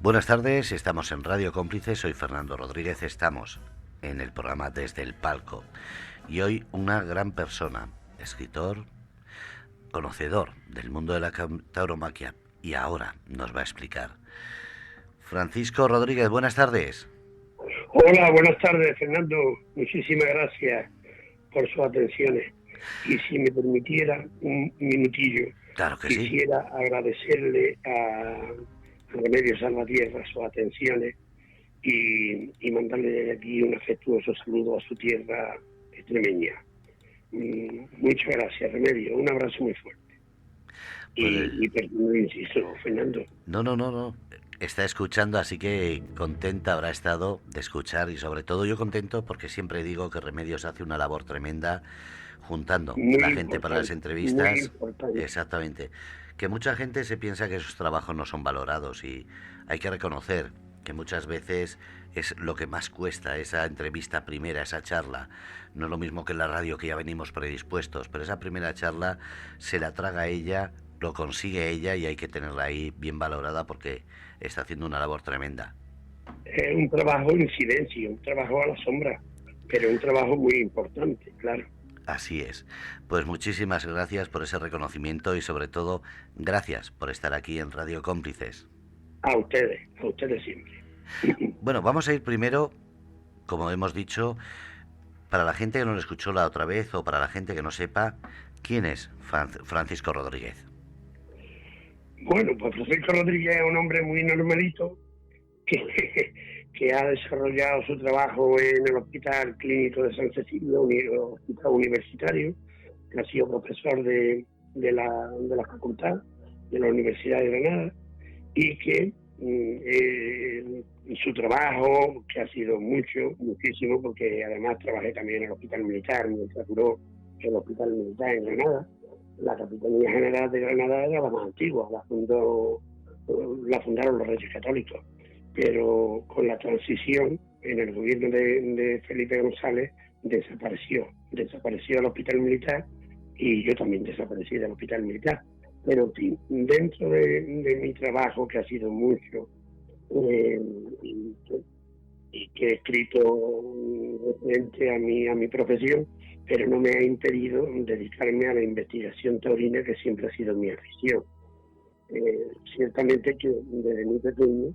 Buenas tardes, estamos en Radio Cómplices, soy Fernando Rodríguez, estamos en el programa Desde el Palco y hoy una gran persona, escritor, conocedor del mundo de la tauromaquia y ahora nos va a explicar. Francisco Rodríguez, buenas tardes. Hola, buenas tardes, Fernando. Muchísimas gracias por sus atenciones. Y si me permitiera un minutillo, Claro que quisiera agradecerle a Remedios Salvatierra sus atenciones y mandarle desde aquí un afectuoso saludo a su tierra extremeña. Muchas gracias, Remedios. Un abrazo muy fuerte. Pues, Y perdón, insisto, Fernando. No. Está escuchando, así que contenta habrá estado de escuchar y sobre todo yo contento porque siempre digo que Remedios hace una labor tremenda juntando la gente para las entrevistas. Muy importante. Exactamente. Que mucha gente se piensa que sus trabajos no son valorados y hay que reconocer que muchas veces es lo que más cuesta, esa entrevista primera, esa charla. No es lo mismo que en la radio, que ya venimos predispuestos, pero esa primera charla se la traga ella, lo consigue ella y hay que tenerla ahí bien valorada porque está haciendo una labor tremenda. Es un trabajo en silencio, un trabajo a la sombra, pero un trabajo muy importante, claro. Así es. Pues muchísimas gracias por ese reconocimiento y sobre todo gracias por estar aquí en Radio Cómplices. A ustedes siempre. Bueno, vamos a ir primero, como hemos dicho, para la gente que no lo escuchó la otra vez o para la gente que no sepa, ¿quién es Francisco Rodríguez? Bueno, pues Francisco Rodríguez es un hombre muy normalito que ha desarrollado su trabajo en el Hospital Clínico de San Cecilio, el hospital universitario, que ha sido profesor de la facultad de la Universidad de Granada y que su trabajo, que ha sido muchísimo, porque además trabajé también en el Hospital Militar, mientras duró el Hospital Militar en Granada. La Capitanía General de Granada era la más antigua, la fundaron los Reyes Católicos, pero con la transición en el gobierno de Felipe González desapareció el Hospital Militar y yo también desaparecí del Hospital Militar. Pero en fin, dentro de mi trabajo, que ha sido mucho, y que he escrito referente a mi profesión, pero no me ha impedido dedicarme a la investigación taurina, que siempre ha sido mi afición. Ciertamente que desde muy pequeño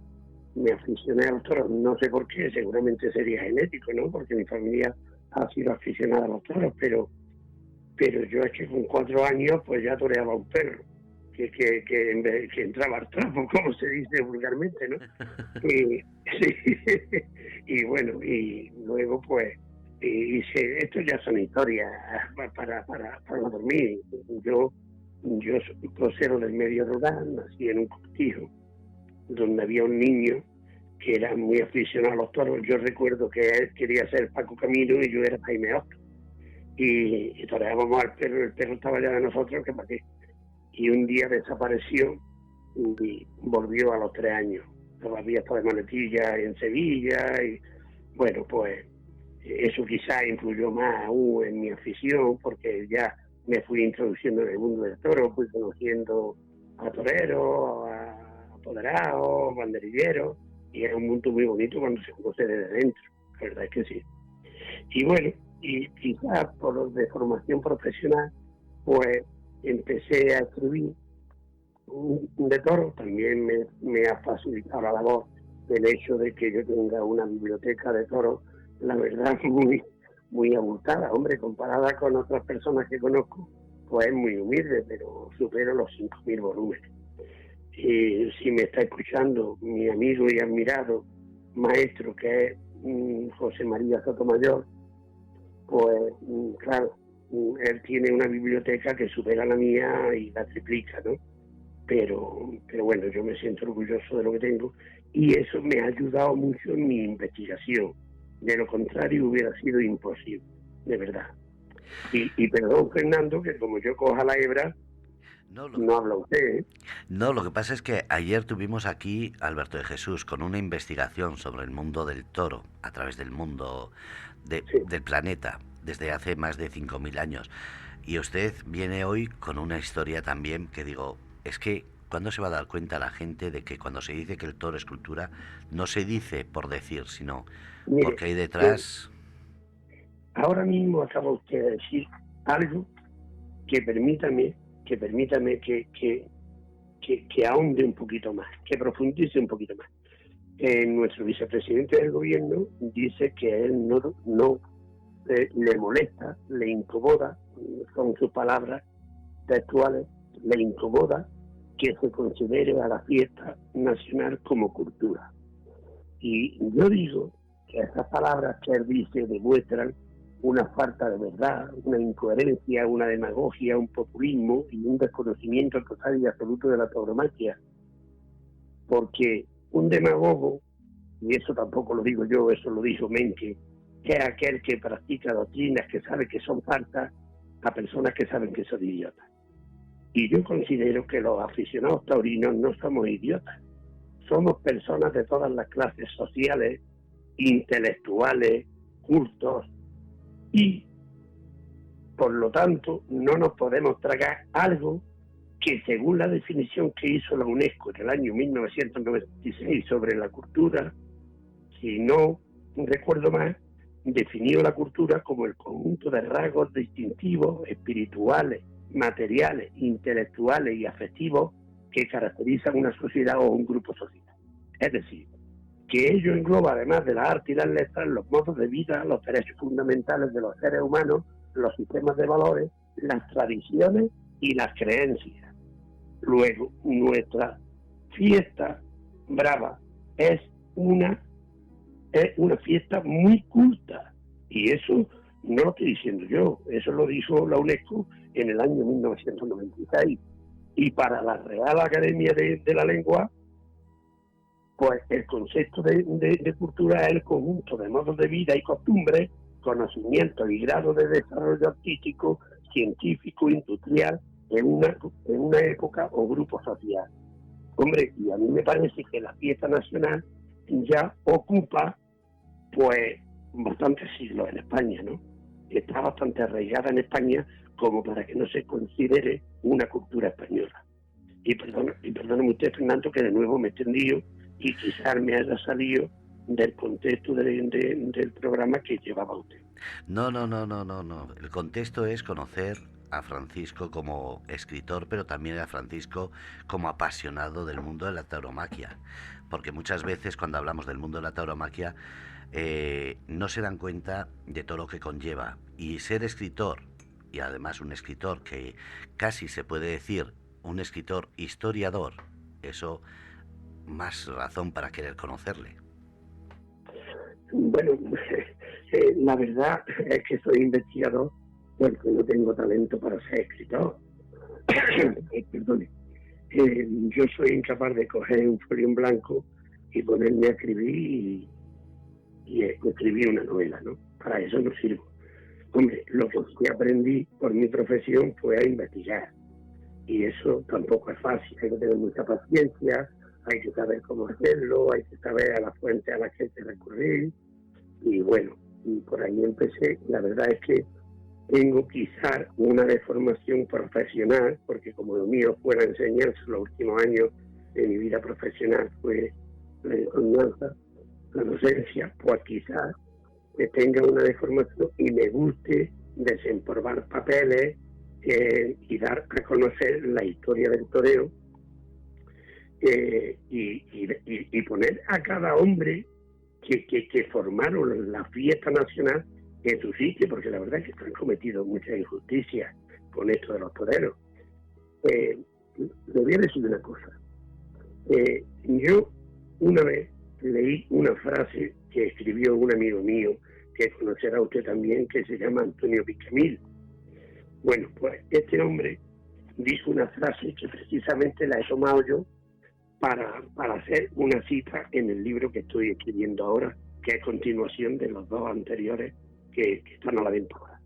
me aficioné a los toros, no sé por qué, seguramente sería genético, ¿no? Porque mi familia ha sido aficionada a los toros, pero yo es que con 4 años pues ya toreaba un perro, que entraba al trapo, como se dice vulgarmente, ¿no? Y bueno, y luego pues hice, esto ya son historias para no dormir. Yo soy crucero del medio rural, nací en un cortijo donde había un niño que era muy aficionado a los toros. Yo recuerdo que él quería ser Paco Camino y yo era Jaime Otto. Y toreábamos al perro, el perro estaba ya de nosotros, que para qué. Y un día desapareció y volvió a los 3 años. Todavía estaba de maletilla en Sevilla y bueno, pues eso quizás influyó más aún en mi afición, porque ya me fui introduciendo en el mundo del toro, fui conociendo a toreros, a apoderados, banderilleros, y es un mundo muy bonito cuando se conoce desde dentro, la verdad es que sí. Y bueno, y quizás por de formación profesional, pues empecé a escribir de toro. También me ha facilitado la labor el hecho de que yo tenga una biblioteca de toros, la verdad, muy abultada, hombre, comparada con otras personas que conozco, pues es muy humilde, pero supero los 5.000 volúmenes. Y si me está escuchando mi amigo y admirado maestro, que es José María Sotomayor, pues claro, él tiene una biblioteca que supera la mía y la triplica, ¿no? Pero bueno, yo me siento orgulloso de lo que tengo y eso me ha ayudado mucho en mi investigación. De lo contrario hubiera sido imposible, de verdad. Y perdón, Fernando, que como yo coja la hebra, no habla usted, ¿eh? No, lo que pasa es que ayer tuvimos aquí a Alberto de Jesús con una investigación sobre el mundo del toro a través del mundo del planeta desde hace más de 5.000 años. Y usted viene hoy con una historia también que digo, es que ¿Cuándo se va a dar cuenta la gente de que cuando se dice que el toro es cultura, no se dice por decir, sino Mire, porque hay detrás? ahora mismo acaba usted de decir algo que permítame que ahonde un poquito más, que profundice un poquito más. Nuestro vicepresidente del gobierno dice que a él no le molesta, le incomoda, son sus palabras textuales, le incomoda que se considere a la fiesta nacional como cultura. Y yo digo que esas palabras que él dice demuestran una falta de verdad, una incoherencia, una demagogia, un populismo y un desconocimiento total y absoluto de la tauromaquia. Porque un demagogo, y eso tampoco lo digo yo, eso lo dijo Menke, que es aquel que practica doctrinas que sabe que son falsas a personas que saben que son idiotas. Y yo considero que los aficionados taurinos no somos idiotas, somos personas de todas las clases sociales, intelectuales, cultos, y por lo tanto no nos podemos tragar algo que según la definición que hizo la UNESCO en el año 1996 sobre la cultura, si no recuerdo mal, definió la cultura como el conjunto de rasgos distintivos, espirituales, materiales, intelectuales y afectivos que caracterizan una sociedad o un grupo social. Es decir, que ello engloba, además de la arte y las letras, los modos de vida, los derechos fundamentales de los seres humanos, los sistemas de valores, las tradiciones y las creencias. Luego, nuestra fiesta brava es una fiesta muy culta. Y eso no lo estoy diciendo yo, eso lo dijo la UNESCO en el año 1996. Y para la Real Academia de la Lengua, pues el concepto de cultura es el conjunto de modos de vida y costumbres, conocimientos y grados de desarrollo artístico, científico, industrial, en una época o grupo social. Hombre, y a mí me parece que la fiesta nacional ya ocupa, pues, bastantes siglos en España, ¿no? Está bastante arraigada en España como para que no se considere una cultura española. Y perdóneme usted, Fernando, que de nuevo me he extendido y quizás me haya salido del contexto del programa que llevaba usted. No, no, no, no, no, no. El contexto es conocer a Francisco como escritor, pero también a Francisco como apasionado del mundo de la tauromaquia. Porque muchas veces cuando hablamos del mundo de la tauromaquia no se dan cuenta de todo lo que conlleva. Y ser escritor, y además un escritor que casi se puede decir un escritor historiador, eso más razón para querer conocerle. Bueno, la verdad es que soy investigador porque no tengo talento para ser escritor. Perdone. Yo soy incapaz de coger un folio en blanco y ponerme a escribir y escribir una novela, ¿no? Para eso no sirvo. Hombre, lo que sí aprendí por mi profesión fue a investigar. Y eso tampoco es fácil, hay que tener mucha paciencia, hay que saber cómo hacerlo, hay que saber a la fuente a la que hay que recurrir. Y bueno, y por ahí empecé. La verdad es que tengo quizás una deformación profesional, porque como lo mío fue la enseñanza, los últimos años de mi vida profesional fue la enseñanza, la docencia, pues quizás que tenga una deformación y me guste desempolvar papeles y dar a conocer la historia del toreo y poner a cada hombre que formaron la fiesta nacional en su sitio, porque la verdad es que se han cometido muchas injusticias con esto de los toreros. Le voy a decir una cosa. Yo una vez leí una frase que escribió un amigo mío, que conocerá usted también, que se llama Antonio Picamil. Bueno, pues este hombre dijo una frase que precisamente la he tomado yo para hacer una cita en el libro que estoy escribiendo ahora, que es continuación de los dos anteriores que están a la venta ahora.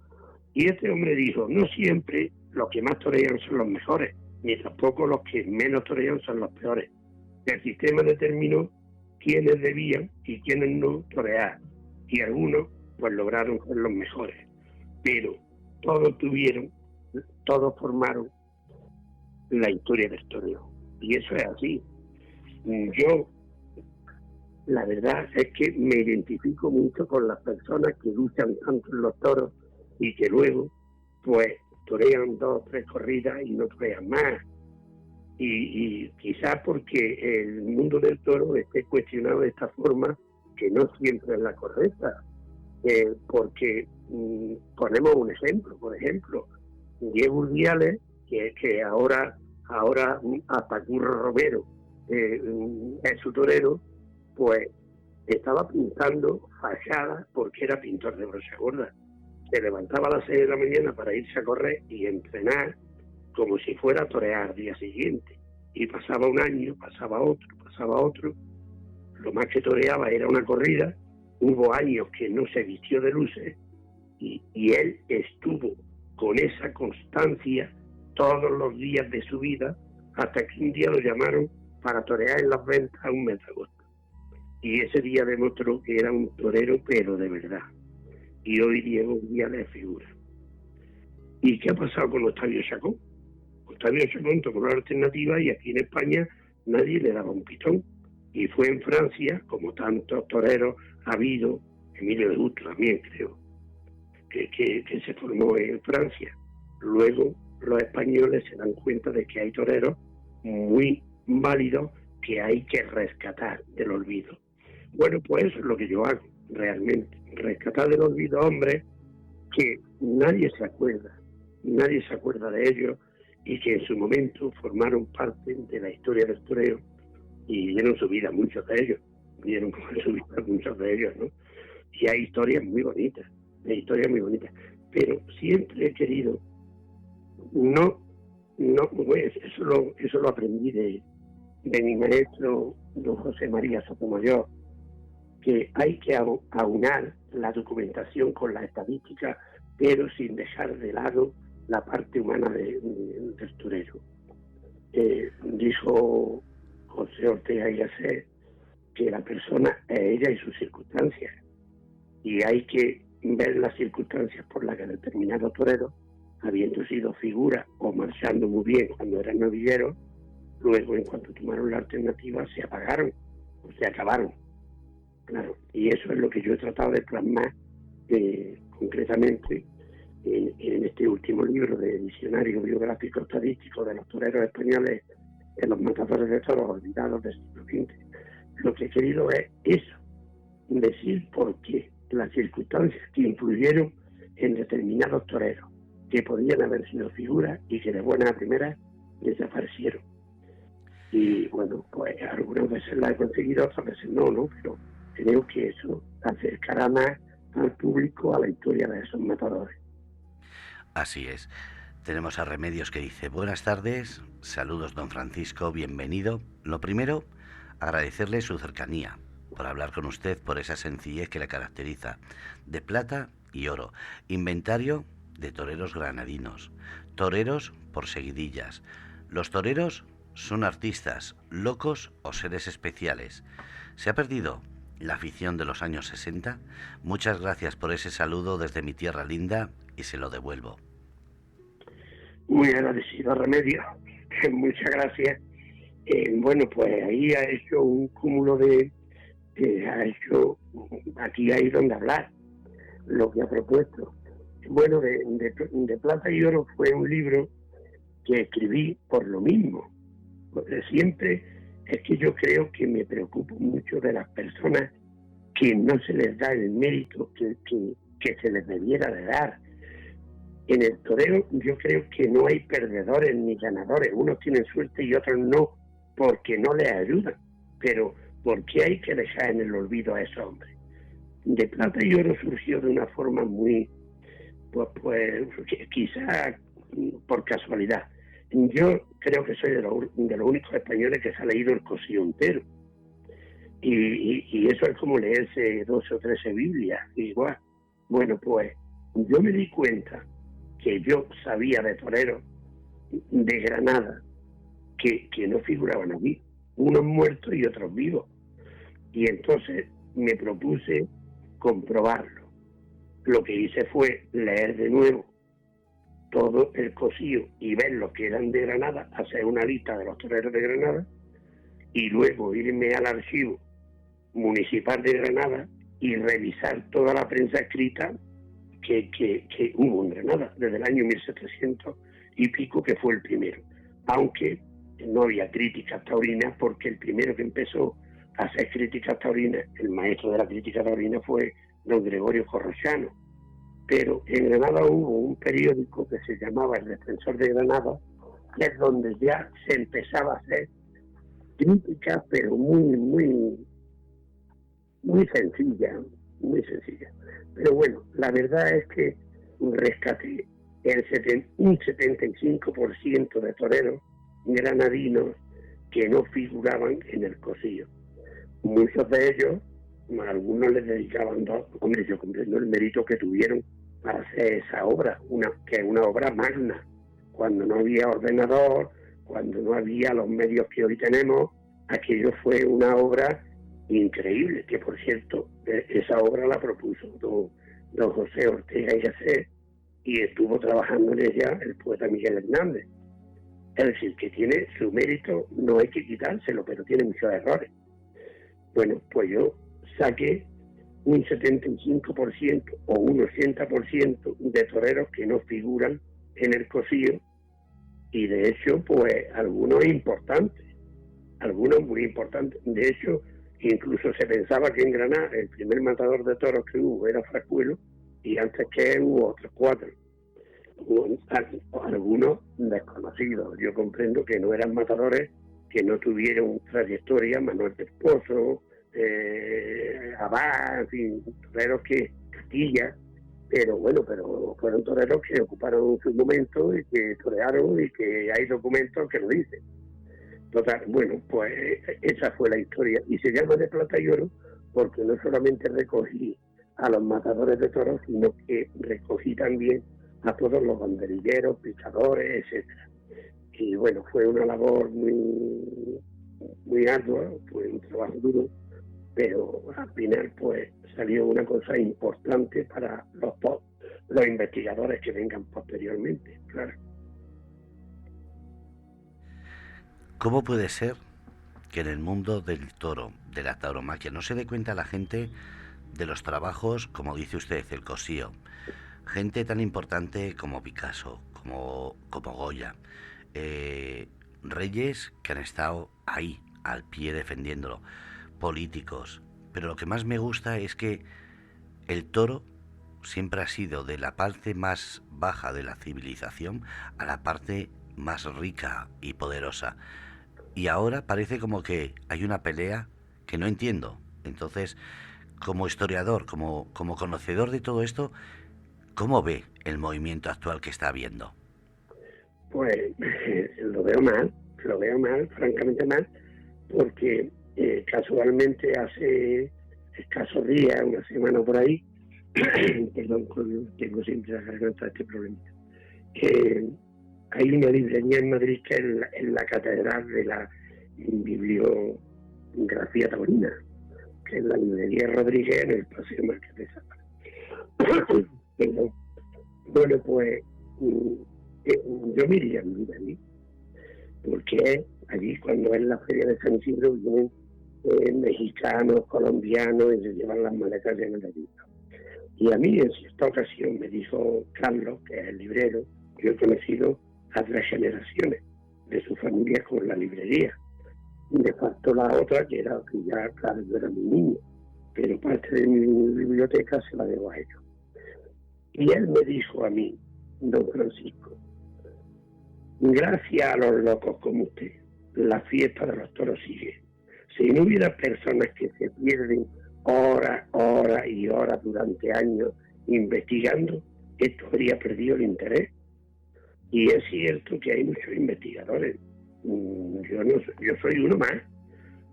Y este hombre dijo, no siempre los que más torean son los mejores, ni tampoco los que menos torean son los peores. El sistema determinó quiénes debían y quiénes no torear, y algunos pues lograron ser los mejores, pero todos formaron la historia del toreo. y eso es así. Yo, la verdad es que me identifico mucho con las personas que luchan tanto en los toros y que luego, pues, torean 2 o 3 corridas y no torean más. Y quizás porque el mundo del toro esté cuestionado de esta forma, que no siempre es la correcta. Porque ponemos un ejemplo, por ejemplo, Diego Urdiales, que ahora hasta Curro Romero es su torero, pues estaba pintando fachadas porque era pintor de brocha gorda. Se levantaba a las 6 de la mañana para irse a correr y entrenar como si fuera a torear al día siguiente. Y pasaba un año, pasaba otro. Lo más que toreaba era una corrida. Hubo años que no se vistió de luces y él estuvo con esa constancia todos los días de su vida hasta que un día lo llamaron para torear en las ventas a un mes de agosto. Y ese día demostró que era un torero, pero de verdad. Y hoy Diego Urdiales es figura. ¿Y qué ha pasado con Octavio Chacón? Octavio Chacón tomó la alternativa y aquí en España nadie le daba un pitón. Y fue en Francia, como tantos toreros ha habido, Emilio de Justo también creo, que se formó en Francia. Luego los españoles se dan cuenta de que hay toreros muy válidos que hay que rescatar del olvido. Bueno, pues eso es lo que yo hago realmente, rescatar del olvido hombres que nadie se acuerda de ellos y que en su momento formaron parte de la historia del toreo y dieron su vida muchos de ellos, ¿no? Y hay historias muy bonitas, pero siempre he querido, pues eso lo aprendí de mi maestro, don José María Sotomayor, que hay que aunar la documentación con la estadística, pero sin dejar de lado la parte humana del torero. Dijo José Ortega y Gasset que la persona es ella y sus circunstancias, y hay que ver las circunstancias por las que determinados toreros, habiendo sido figura o marchando muy bien cuando eran novilleros, luego en cuanto tomaron la alternativa se apagaron o se acabaron. Claro, y eso es lo que yo he tratado de plasmar concretamente en este último libro de diccionario biográfico estadístico de los toreros españoles en los matadores de toros olvidados del siglo XX. Lo que he querido es eso, decir por qué las circunstancias que influyeron en determinados toreros, que podían haber sido figuras y que de buena a primera desaparecieron. Y bueno, pues algunas veces la he conseguido, otras veces no, pero creo que eso acercará más al público a la historia de esos matadores. Así es. Tenemos a Remedios que dice: buenas tardes, saludos don Francisco, bienvenido. Lo primero, agradecerle su cercanía, por hablar con usted, por esa sencillez que le caracteriza, de plata y oro, inventario de toreros granadinos, toreros por seguidillas. Los toreros son artistas, locos o seres especiales. ¿Se ha perdido la afición de los años 60? Muchas gracias por ese saludo desde mi tierra linda y se lo devuelvo. Muy agradecido, Remedios. Muchas gracias. Bueno, pues ahí ha hecho un cúmulo aquí hay donde hablar, lo que ha propuesto. Bueno, de Plata y Oro fue un libro que escribí por lo mismo, porque siempre es que yo creo que me preocupo mucho de las personas que no se les da el mérito que se les debiera de dar. En el toreo yo creo que no hay perdedores ni ganadores, unos tienen suerte y otros no, porque no les ayudan, pero ¿por qué hay que dejar en el olvido a esos hombres? De Plata y Oro surgió de una forma muy, pues quizá por casualidad. Yo creo que soy de los únicos españoles que se ha leído el Cosío entero, y eso es como leerse 12 o 13 Biblias, igual. Bueno, pues yo me di cuenta que yo sabía de toreros de Granada que no figuraban aquí, unos muertos y otros vivos. Y entonces me propuse comprobarlo. Lo que hice fue leer de nuevo todo el cosío y ver los que eran de Granada, hacer una lista de los toreros de Granada y luego irme al archivo municipal de Granada y revisar toda la prensa escrita que hubo en Granada desde el año 1700 y pico, que fue el primero, aunque no había críticas taurinas, porque el primero que empezó a hacer críticas taurinas, el maestro de la crítica taurina, fue don Gregorio Corrochano. Pero en Granada hubo un periódico que se llamaba El Defensor de Granada, que es donde ya se empezaba a hacer crítica, pero muy sencilla, muy sencilla. Pero bueno, la verdad es que rescaté un 75% de toreros granadinos que no figuraban en el cosío. Muchos de ellos, algunos les dedicaban dos. Hombre, yo comprendo el mérito que tuvieron para hacer esa obra, que es una obra magna, cuando no había ordenador, cuando no había los medios que hoy tenemos. Aquello fue una obra increíble, que por cierto, esa obra la propuso don José Ortega y Gasset, y estuvo trabajando en ella el poeta Miguel Hernández. Es decir, que tiene su mérito, no hay que quitárselo, pero tiene muchos errores. Bueno, pues yo saqué un 75% o un 80% de toreros que no figuran en el cosío, y de hecho, pues algunos importantes, algunos muy importantes. De hecho, incluso se pensaba que en Granada el primer matador de toros que hubo era Frascuelo, y antes que él hubo otros 4. Algunos desconocidos. Yo comprendo que no eran matadores que no tuvieron trayectoria, Manuel de Esposo, Abad, en fin, toreros que Castilla, pero bueno, pero fueron toreros que ocuparon su momento y que torearon, y que hay documentos que lo dicen. Total, bueno, pues esa fue la historia, y se llama De Plata y Oro porque no solamente recogí a los matadores de toros, sino que recogí también a todos los banderilleros, picadores, etcétera. Y bueno, fue una labor muy ardua, fue un trabajo duro, pero al final pues salió una cosa importante para los investigadores que vengan posteriormente, claro. ¿Cómo puede ser que en el mundo del toro, de la tauromaquia, no se dé cuenta la gente de los trabajos, como dice usted, el cosío? Gente tan importante como Picasso, como Goya, reyes que han estado ahí, al pie, defendiéndolo, políticos. Pero lo que más me gusta es que el toro siempre ha sido de la parte más baja de la civilización a la parte más rica y poderosa. Y ahora parece como que hay una pelea que no entiendo. Entonces, como historiador, como conocedor de todo esto, ¿cómo ve el movimiento actual que está habiendo? Pues lo veo mal, francamente mal, porque casualmente hace escasos días, una semana por ahí, perdón, tengo siempre la garganta este problema, hay una librería en Madrid que es la catedral de la bibliografía taurina, que es la librería Rodríguez, en el Paseo Marqués de Sapa. Bueno, pues yo me iría a vivir allí, porque allí, cuando es la feria de San Isidro, vienen mexicanos, colombianos, y se llevan las maletas llenas de libros. Y a mí en cierta ocasión me dijo Carlos, que es el librero, yo he conocido a 3 generaciones de su familia con la librería. Me faltó la otra, que era que ya, claro, yo era muy niño, pero parte de mi biblioteca se la debo a ellos. Y él me dijo a mí, don Francisco, gracias a los locos como usted, la fiesta de los toros sigue. Si no hubiera personas que se pierden horas y horas durante años investigando, esto habría perdido el interés. Y es cierto que hay muchos investigadores. Yo soy uno más,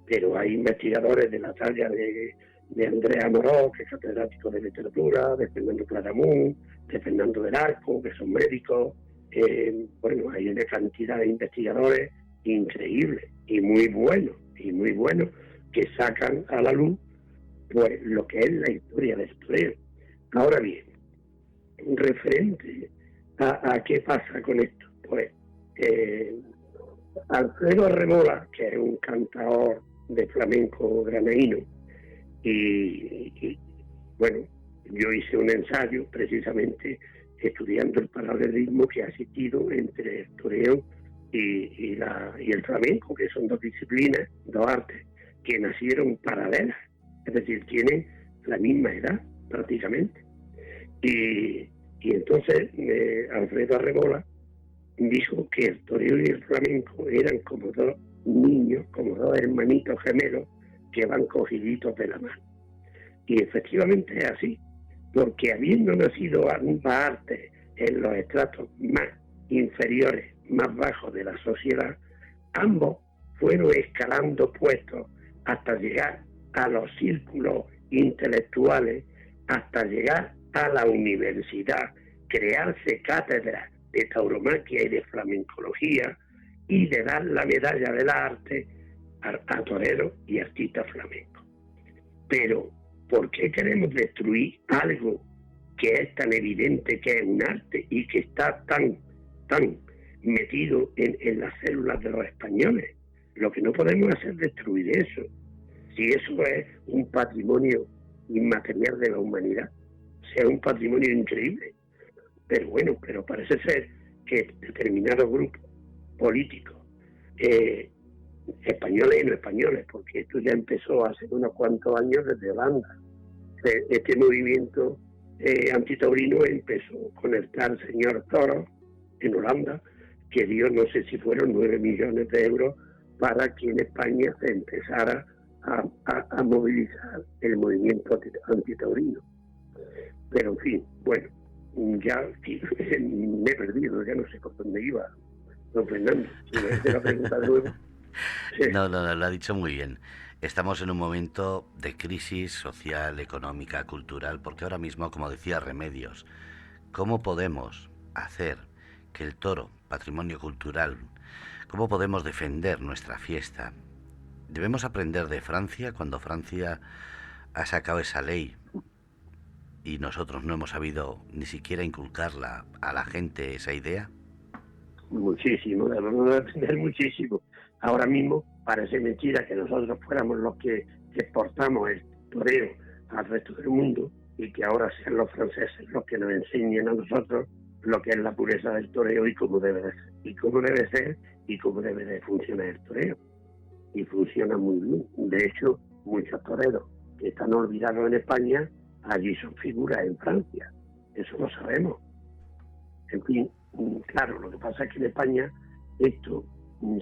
pero hay investigadores de la talla de Andrea Moró, que es catedrático de literatura, de Fernando Claramunt, de Fernando del Arco, que son médicos. Bueno, hay una cantidad de investigadores increíbles y muy buenos, que sacan a la luz pues lo que es la historia del toreo. Ahora bien, referente ¿A qué pasa con esto? Pues Alfredo Arremola, que es un cantador de flamenco granaíno, y bueno, yo hice un ensayo precisamente estudiando el paralelismo que ha existido entre el toreo y el flamenco, que son dos disciplinas, dos artes, que nacieron paralelas, es decir, tienen la misma edad prácticamente. Y entonces Alfredo Arremola dijo que el toreo y el flamenco eran como dos niños, como dos hermanitos gemelos que van cogiditos de la mano. Y efectivamente es así, porque habiendo nacido ambas artes en los estratos más inferiores, más bajos de la sociedad, ambos fueron escalando puestos hasta llegar a los círculos intelectuales, hasta llegar a la universidad, crearse cátedras de tauromaquia y de flamencología y de dar la medalla del arte a toreros y artistas flamencos. Pero, ¿por qué queremos destruir algo que es tan evidente que es un arte y que está tan metido en las células de los españoles? Lo que no podemos hacer es destruir eso. Si eso es un patrimonio inmaterial de la humanidad, sea un patrimonio increíble. Pero bueno, pero parece ser que determinados grupos políticos, españoles y no españoles, porque esto ya empezó hace unos cuantos años desde Holanda. Este movimiento antitaurino empezó con el tal señor Toro en Holanda, que dio, no sé si fueron 9 millones de euros para que en España se empezara a movilizar el movimiento antitaurino. Pero en fin, bueno, ya me he perdido, ya no sé por dónde iba, don Fernando. Si me hace la pregunta de nuevo. Sí. No, lo ha dicho muy bien. Estamos en un momento de crisis social, económica, cultural, porque ahora mismo, como decía Remedios, ¿cómo podemos hacer que el toro, patrimonio cultural, cómo podemos defender nuestra fiesta? Debemos aprender de Francia, cuando Francia ha sacado esa ley y nosotros no hemos sabido ni siquiera inculcarla a la gente, esa idea. Muchísimo, debemos aprender muchísimo. Ahora mismo parece mentira que nosotros fuéramos los que exportamos el toreo al resto del mundo y que ahora sean los franceses los que nos enseñen a nosotros lo que es la pureza del toreo y cómo debe de ser, y cómo debe ser y cómo debe de funcionar el toreo. Y funciona muy bien. De hecho, muchos toreros que están olvidados en España, allí son figuras en Francia. Eso lo sabemos. En fin, claro, lo que pasa es que en España esto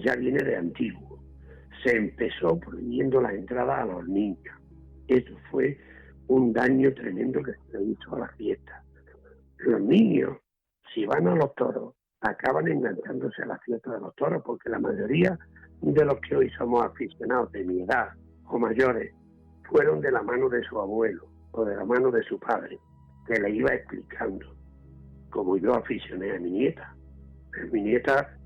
ya viene de antiguo. Se empezó prohibiendo la entrada a los niños. Esto fue un daño tremendo que se le hizo a la fiesta. Los niños, si van a los toros, acaban enganchándose a la fiesta de los toros, porque la mayoría de los que hoy somos aficionados de mi edad o mayores fueron de la mano de su abuelo o de la mano de su padre, que le iba explicando, como yo aficioné a mi nieta. Mi nieta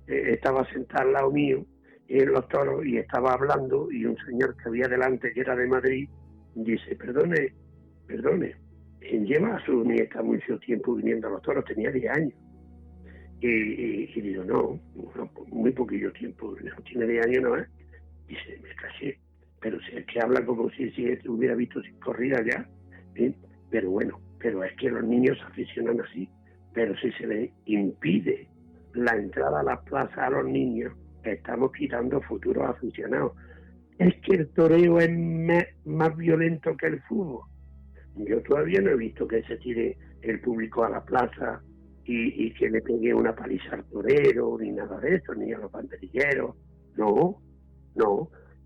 estaba sentada al lado mío en los toros y estaba hablando, y un señor que había delante, que era de Madrid, dice: perdone, lleva a su nieta mucho tiempo viniendo a los toros, tenía 10 años. Y digo, no, muy poquillo tiempo, no tiene 10 años nada más. Dice, me caché, pero si es que habla como si hubiera visto sin corrida ya. Pero bueno, pero es que los niños se aficionan así. Pero si se les impide la entrada a las plazas a los niños, estamos quitando futuros aficionados. Es que el toreo es más violento que el fútbol. Yo todavía no he visto que se tire el público a la plaza y que le pegue una paliza al torero, ni nada de eso, ni a los banderilleros. No.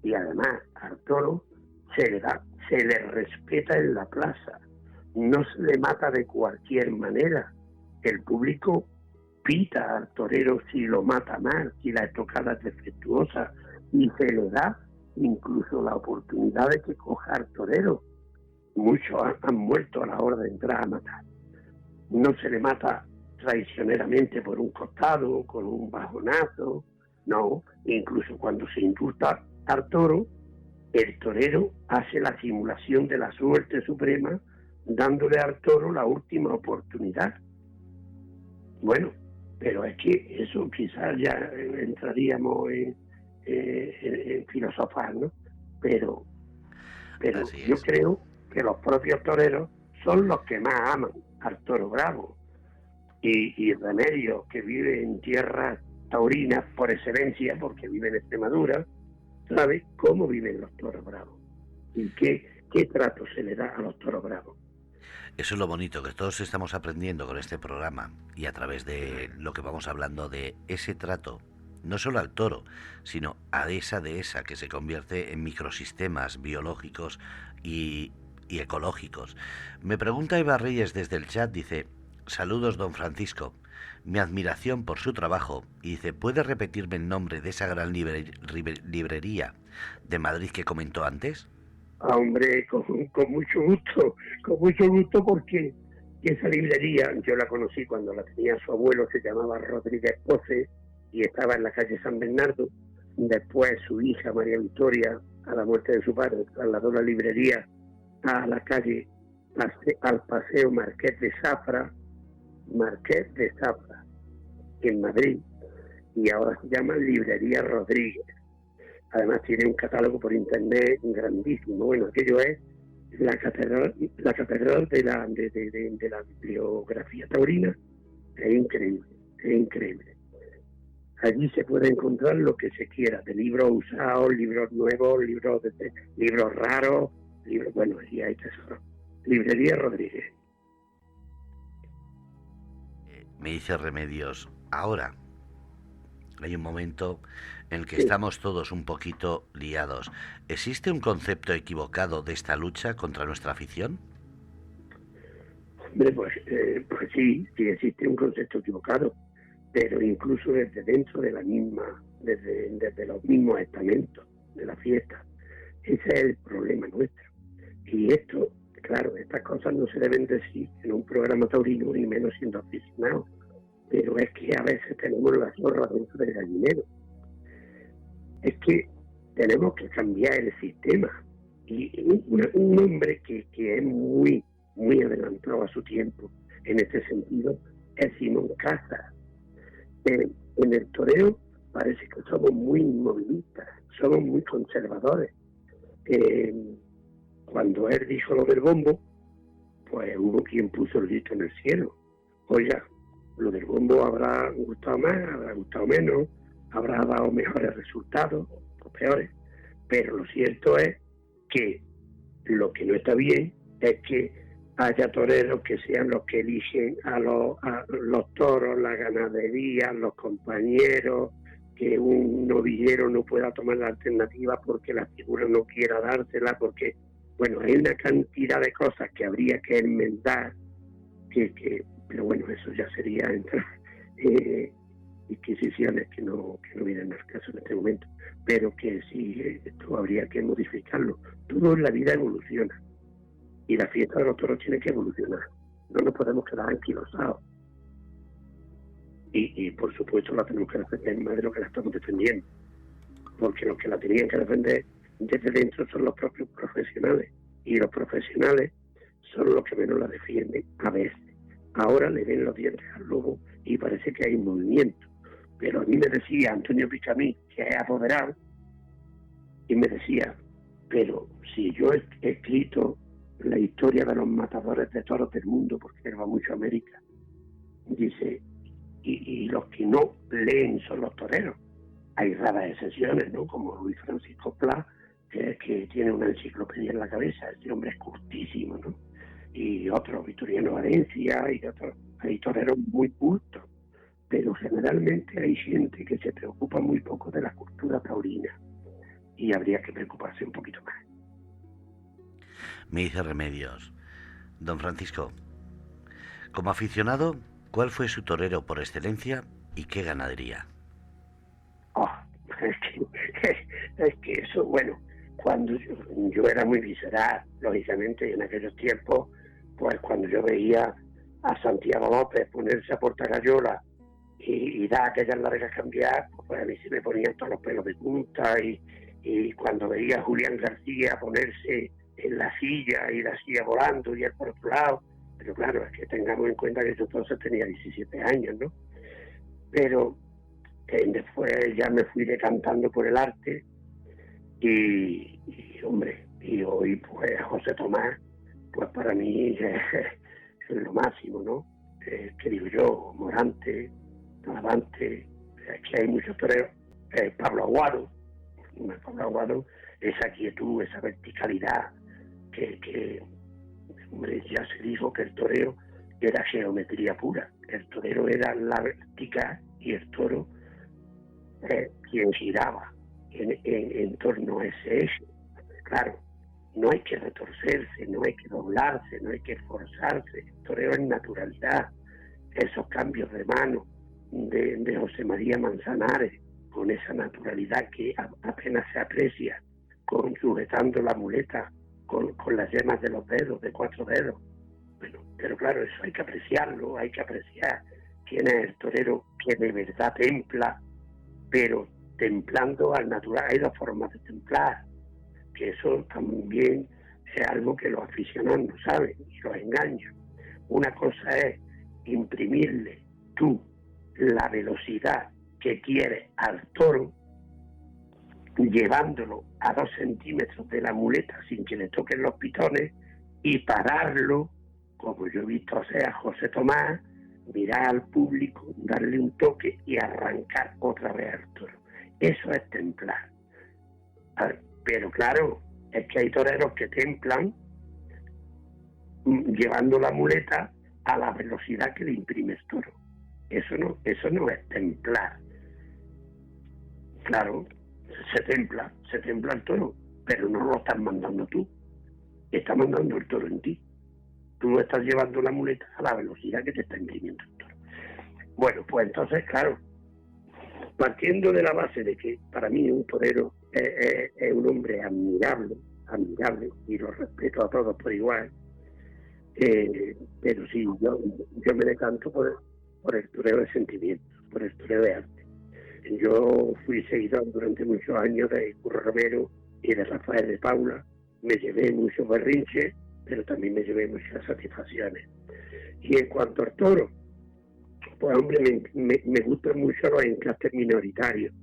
Y además al toro se le respeta en la plaza. No se le mata de cualquier manera. El público pita al torero si lo mata mal, si la estocada es defectuosa, y se le da incluso la oportunidad de que coja al torero. Muchos han muerto a la hora de entrar a matar. No se le mata traicioneramente por un costado, con un bajonazo, no. Incluso cuando se indulta al toro, el torero hace la simulación de la suerte suprema, dándole al toro la última oportunidad. Bueno, pero es que eso quizás ya entraríamos en filosofar, ¿no? Pero, pero Así yo es. creo que los propios toreros son los que más aman al toro bravo. Y Remedios, que vive en tierras taurinas por excelencia, porque vive en Extremadura, sabe cómo viven los toros bravos y qué trato se le da a los toros bravos. Eso es lo bonito, que todos estamos aprendiendo con este programa y a través de lo que vamos hablando de ese trato, no solo al toro, sino a esa dehesa que se convierte en microsistemas biológicos y ecológicos. Me pregunta Eva Reyes desde el chat, dice, saludos don Francisco, mi admiración por su trabajo, y dice, ¿puede repetirme el nombre de esa gran librería de Madrid que comentó antes? Ah, hombre, con mucho gusto porque esa librería yo la conocí cuando la tenía su abuelo, se llamaba Rodríguez Poce y estaba en la calle San Bernardo. Después su hija María Victoria, a la muerte de su padre, trasladó la librería a la calle, al paseo Marqués de Zafra, en Madrid, y ahora se llama Librería Rodríguez. Además tiene un catálogo por internet grandísimo. Bueno, aquello es la catedral de la bibliografía taurina. Es increíble, es increíble. Allí se puede encontrar lo que se quiera, de libros usados, libros nuevos, libros raros, libros, bueno, allí hay tesoros. Librería Rodríguez. Me dice Remedios, ahora hay un momento en el que Sí, estamos todos un poquito liados. ¿Existe un concepto equivocado de esta lucha contra nuestra afición? hombre, pues sí existe un concepto equivocado, pero incluso desde dentro de la misma, desde los mismos estamentos de la fiesta. Ese es el problema nuestro. Y esto, claro, estas cosas no se deben decir en un programa taurino, ni menos siendo aficionado, pero es que a veces tenemos la zorra dentro del gallinero. Es que tenemos que cambiar el sistema. Y un hombre que es muy adelantado a su tiempo en este sentido es Simón Casas. En el toreo parece que somos muy inmovilistas, somos muy conservadores. Eh, Cuando él dijo lo del bombo, pues hubo quien puso el grito en el cielo. Oiga, lo del bombo habrá gustado más, habrá gustado menos, habrá dado mejores resultados o peores, pero lo cierto es que lo que no está bien es que haya toreros que sean los que eligen a los toros, la ganadería, los compañeros, que un novillero no pueda tomar la alternativa porque la figura no quiera dársela, porque, bueno, hay una cantidad de cosas que habría que enmendar, pero bueno, eso ya sería entrar inquisiciones que no vienen al caso en este momento, pero que sí, esto habría que modificarlo. Todo en la vida evoluciona y la fiesta de los toros tiene que evolucionar. No nos podemos quedar anquilosados. Y por supuesto la tenemos que defender más de lo que la estamos defendiendo, porque los que la tenían que defender desde dentro son los propios profesionales, y los profesionales son los que menos la defienden a veces. Ahora le ven los dientes al lobo y parece que hay movimiento. Pero a mí me decía Antonio Picamí, que es apoderado, y me decía, pero si yo he escrito la historia de los matadores de toros del mundo, porque él va mucho a América, dice, y los que no leen son los toreros. Hay raras excepciones, ¿no? Como Luis Francisco Pla, que tiene una enciclopedia en la cabeza, este hombre es cultísimo, ¿no? Y otros, Victoriano Valencia, y otros, hay toreros muy cultos, pero generalmente hay gente que se preocupa muy poco de la cultura taurina, y habría que preocuparse un poquito más. Me dice Remedios, don Francisco, como aficionado, ¿cuál fue su torero por excelencia y qué ganadería? Oh, es que eso, bueno, cuando yo era muy visceral, lógicamente, y en aquellos tiempos, pues cuando yo veía a Santiago López ponerse a Portagayola y dar aquellas largas cambiadas, pues a mí se me ponían todos los pelos de punta, y cuando veía a Julián García ponerse en la silla y la silla volando y él por otro lado, Pero claro, es que tengamos en cuenta que yo entonces tenía 17 años, ¿no? Pero después ya me fui decantando por el arte hombre, y hoy pues José Tomás, pues para mí es lo máximo, ¿no? Que digo yo, Morante, Talavante, es que hay muchos toreros, Pablo Aguado, esa quietud, esa verticalidad, que hombre, ya se dijo que el toreo era geometría pura, el torero era la vertical y el toro quien giraba en torno a ese eje. Claro, no hay que retorcerse, no hay que doblarse, no hay que esforzarse. El toreo es naturalidad. Esos cambios de mano de José María Manzanares, con esa naturalidad que apenas se aprecia, sujetando la muleta con las yemas de los dedos, de 4 dedos. Bueno, pero claro, eso hay que apreciarlo, hay que apreciar quién es el torero que de verdad templa, pero templando al natural. Hay 2 formas de templar, que eso también es algo que los aficionados no saben y los engañan. Una cosa es imprimirle tú la velocidad que quieres al toro, llevándolo a 2 centímetros de la muleta sin que le toquen los pitones y pararlo, como yo he visto hacer a José Tomás, mirar al público, darle un toque y arrancar otra vez al toro. Eso es templar. Pero claro, es que hay toreros que templan llevando la muleta a la velocidad que le imprime el toro. Eso no es templar. Claro, se templa el toro, pero no lo estás mandando tú. Está mandando el toro en ti. Tú no estás llevando la muleta a la velocidad que te está imprimiendo el toro. Bueno, pues entonces, claro, partiendo de la base de que para mí un torero es un hombre admirable, y lo respeto a todos por igual, pero sí, yo me decanto por el toreo de sentimientos, por el toreo de arte. Yo fui seguidor durante muchos años de Curro Romero y de Rafael de Paula. Me llevé muchos berrinches, pero también me llevé muchas satisfacciones. Y en cuanto al toro, pues hombre, me gustan mucho los encastes minoritarios,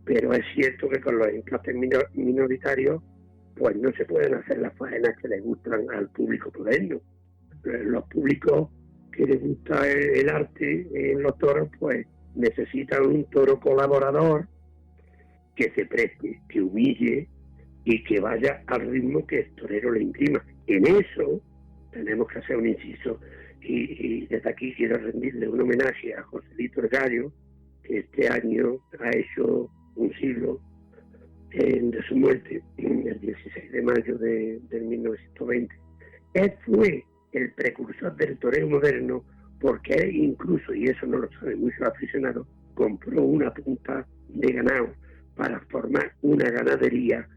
pero es cierto que con los encastes minoritarios pues no se pueden hacer las faenas que les gustan al público moderno. Los públicos que les gusta el arte en los toros pues necesitan un toro colaborador que se preste, que humille y que vaya al ritmo que el torero le imprima. En eso tenemos que hacer un inciso y desde aquí quiero rendirle un homenaje a Joselito el Gallo, que este año ha hecho un siglo de su muerte, el 16 de mayo del 1920. Él fue el precursor del toreo moderno porque él incluso, y eso no lo saben muchos aficionados, compró una punta de ganado para formar una ganadería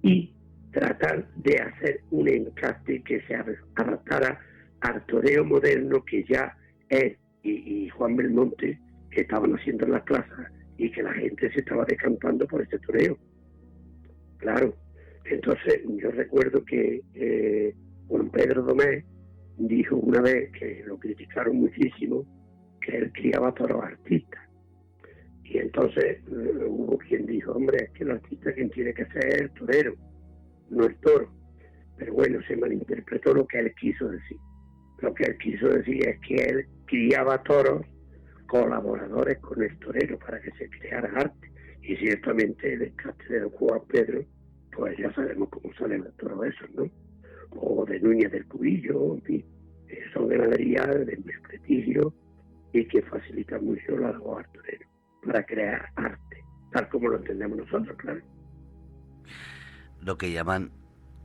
y tratar de hacer un encaste que se adaptara al toreo moderno que ya él y Juan Belmonte que estaban haciendo en las plazas y que la gente se estaba decantando por este toreo. Claro, entonces yo recuerdo que Juan Pedro Domé dijo una vez que lo criticaron muchísimo, que él criaba toros artistas. Y entonces hubo quien dijo, hombre, es que el artista quien tiene que ser es el torero, no el toro. Pero bueno, se malinterpretó lo que él quiso decir. Lo que él quiso decir es que él criaba toros colaboradores con el torero para que se creara arte. Y ciertamente el encaste de Juan Pedro, pues ya sabemos cómo salen los toros esos, ¿no? O de Núñez del Cubillo, en fin, son ganaderías de mucho prestigio y que facilitan mucho la labor al torero para crear arte, tal como lo entendemos nosotros, claro. Lo que llaman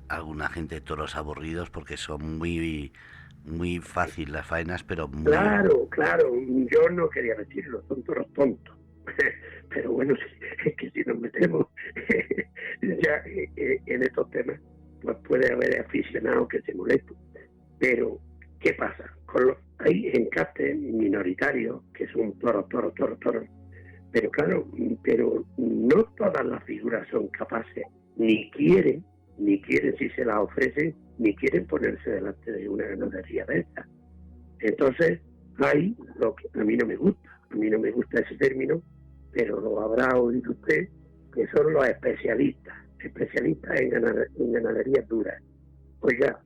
alguna gente toros aburridos porque son muy fácil las faenas, pero muy... Claro, yo no quería decirlo, son toros tontos. Pero bueno, es que si nos metemos ya en estos temas, pues puede haber aficionados que se molesten. Pero, ¿qué pasa? Hay encastes minoritarios que son toros. Pero claro, pero no todas las figuras son capaces, ni quieren si se las ofrecen, ni quieren ponerse delante de una ganadería de esta. Entonces, hay lo que a mí no me gusta. A mí no me gusta ese término, pero lo habrá oído usted, que son los especialistas en ganaderías duras. Oiga,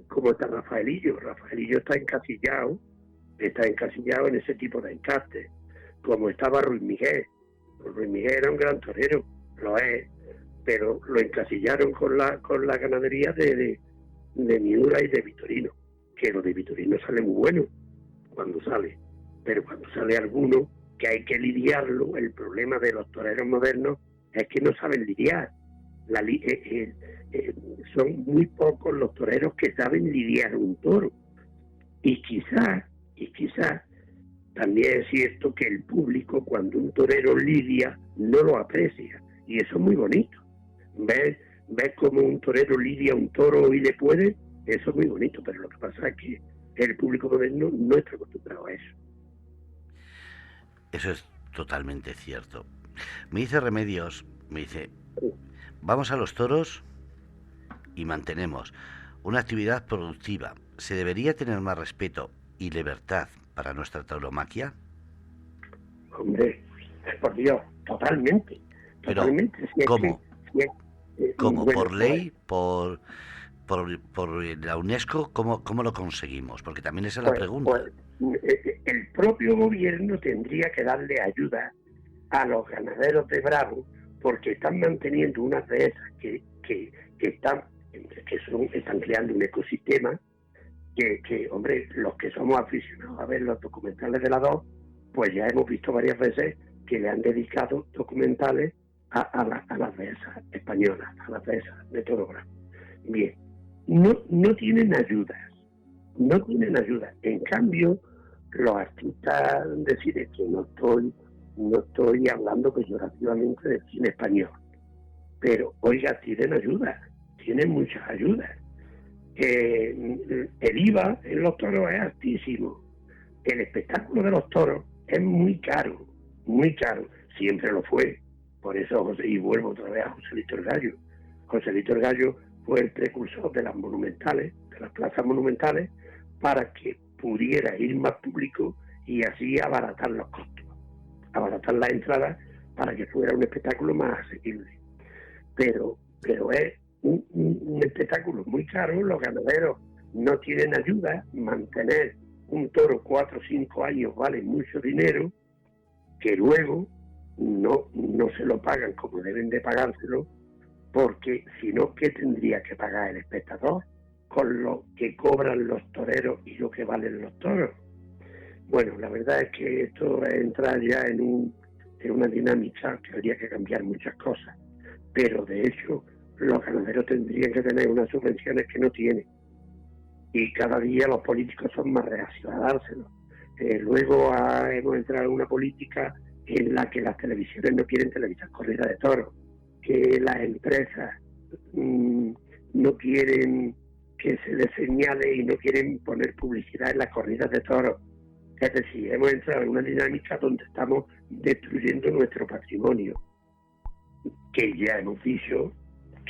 ¿cómo está Rafaelillo? Rafaelillo está encasillado en ese tipo de encastes, como estaba Ruiz Miguel. Ruiz Miguel era un gran torero, lo es, pero lo encasillaron con la ganadería de Miura y de Vitorino, que lo de Vitorino sale muy bueno cuando sale, pero cuando sale alguno que hay que lidiarlo, el problema de los toreros modernos es que no saben lidiar. Son muy pocos los toreros que saben lidiar un toro. Y quizás también es cierto que el público, cuando un torero lidia, no lo aprecia. Y eso es muy bonito. ¿Ves cómo un torero lidia un toro y le puede? Eso es muy bonito, pero lo que pasa es que el público moderno no está acostumbrado a eso. Eso es totalmente cierto. Me dice Remedios, me dice, vamos a los toros y mantenemos una actividad productiva. ¿Se debería tener más respeto y libertad para nuestra tauromaquia? Hombre, por Dios, totalmente. Pero, Totalmente. Si ¿cómo? ¿Cómo? Bueno, ¿Por ley? ¿Por la UNESCO? ¿Cómo lo conseguimos? Porque también esa es la pregunta. El propio gobierno tendría que darle ayuda a los ganaderos de Bravo, porque están manteniendo unas dehesas que están creando un ecosistema que, hombre, los que somos aficionados a ver los documentales de la 2, pues ya hemos visto varias veces que le han dedicado documentales a las dehesas españolas, a las dehesas de Toro Bravo. Bien, no tienen ayudas. En cambio, los artistas deciden que no estoy hablando peyorativamente del cine español, pero oiga, tienen muchas ayudas. El IVA en los toros es altísimo. El espectáculo de los toros es muy caro, siempre lo fue. Por eso, y vuelvo otra vez a Joselito el Gallo. Joselito el Gallo fue el precursor de las monumentales, de las plazas monumentales, para que pudiera ir más público y así abaratar los costos, abaratar las entradas para que fuera un espectáculo más asequible. Pero es un espectáculo muy caro, los ganaderos no tienen ayuda, mantener un toro 4 o 5 años vale mucho dinero, que luego no se lo pagan como deben de pagárselo, porque si no, ¿qué tendría que pagar el espectador con lo que cobran los toreros y lo que valen los toros? Bueno, la verdad es que esto es entrar ya en una dinámica que habría que cambiar muchas cosas, pero de hecho los ganaderos tendrían que tener unas subvenciones que no tienen, y cada día los políticos son más reacios a dárselo. Luego hemos entrado en una política en la que las televisiones no quieren televisar corridas de toros, que las empresas no quieren que se les señale y no quieren poner publicidad en las corridas de toros. Es decir, hemos entrado en una dinámica donde estamos destruyendo nuestro patrimonio, que ya hemos dicho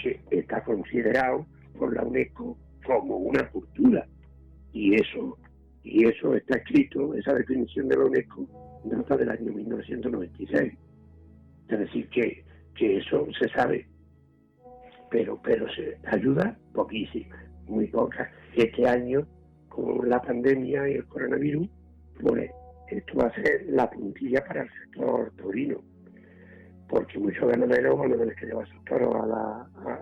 que está considerado por la UNESCO como una cultura, y eso está escrito, esa definición de la UNESCO data del año 1996. Es decir, que eso se sabe, pero se ayuda poquísima, muy poca. Este año, con la pandemia y el coronavirus, pues esto va a ser la puntilla para el sector taurino, porque muchos ganaderos van a tener que llevar sus toros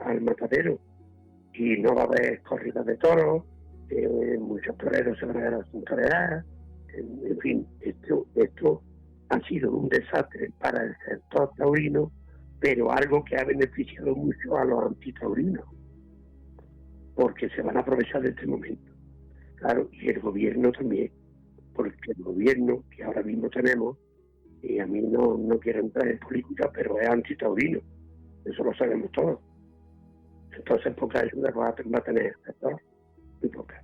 al matadero y no va a haber corridas de toros, muchos toreros se van a quedar sin torear. En fin, esto ha sido un desastre para el sector taurino, pero algo que ha beneficiado mucho a los antitaurinos, porque se van a aprovechar de este momento. Claro, y el gobierno también, porque el gobierno que ahora mismo tenemos, y a mí no quiero entrar en política, pero es antitaurino, eso lo sabemos todos. Entonces poca ayuda va a tener el sector, muy poca.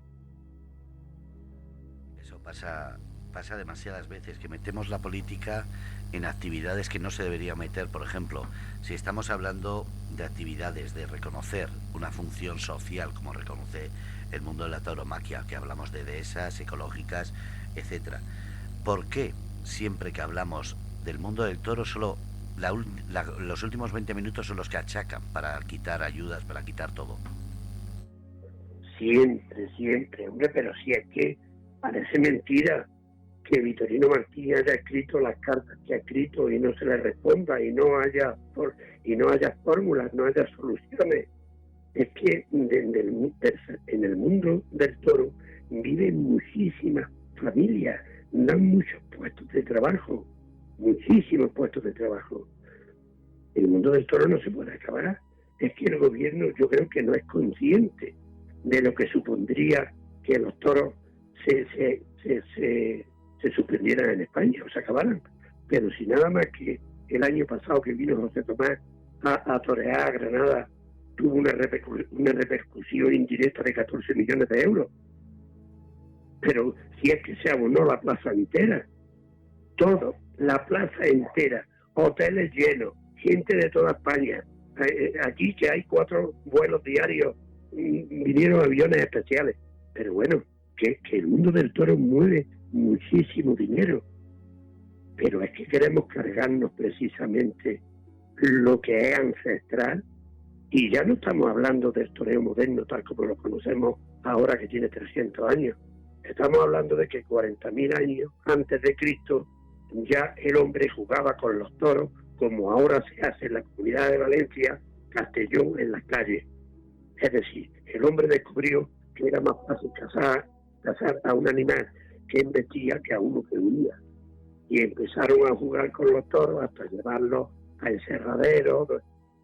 Eso pasa demasiadas veces, que metemos la política en actividades que no se debería meter. Por ejemplo, si estamos hablando de actividades de reconocer una función social, como reconoce el mundo de la tauromaquia, que hablamos de dehesas, ecológicas, etcétera. ¿Por qué siempre que hablamos del mundo del toro solo los últimos 20 minutos son los que achacan para quitar ayudas, para quitar todo? Siempre, hombre, pero si es que parece mentira que Vitorino Martí haya escrito las cartas que ha escrito y no se le responda y no haya fórmulas, no haya soluciones. Es que en el mundo del toro viven muchísimas familias, dan muchos puestos de trabajo, muchísimos puestos de trabajo. El mundo del toro no se puede acabar. Es que el gobierno, yo creo que no es consciente de lo que supondría que los toros se suspendieran en España o se acabaran. Pero si nada más que el año pasado que vino José Tomás a torear a Granada tuvo una repercusión indirecta de 14 millones de euros. Pero si es que se abonó la plaza entera, todo, la plaza entera, hoteles llenos, gente de toda España. Aquí que hay 4 vuelos diarios, vinieron aviones especiales. Pero bueno, que el mundo del toro mueve muchísimo dinero. Pero es que queremos cargarnos precisamente lo que es ancestral. Y ya no estamos hablando del toreo moderno tal como lo conocemos ahora, que tiene 300 años. Estamos hablando de que 40.000 años antes de Cristo ya el hombre jugaba con los toros como ahora se hace en la Comunidad de Valencia, Castellón, en las calles. Es decir, el hombre descubrió que era más fácil cazar a un animal que embestía que a uno que huía. Y empezaron a jugar con los toros hasta llevarlos a encerraderos.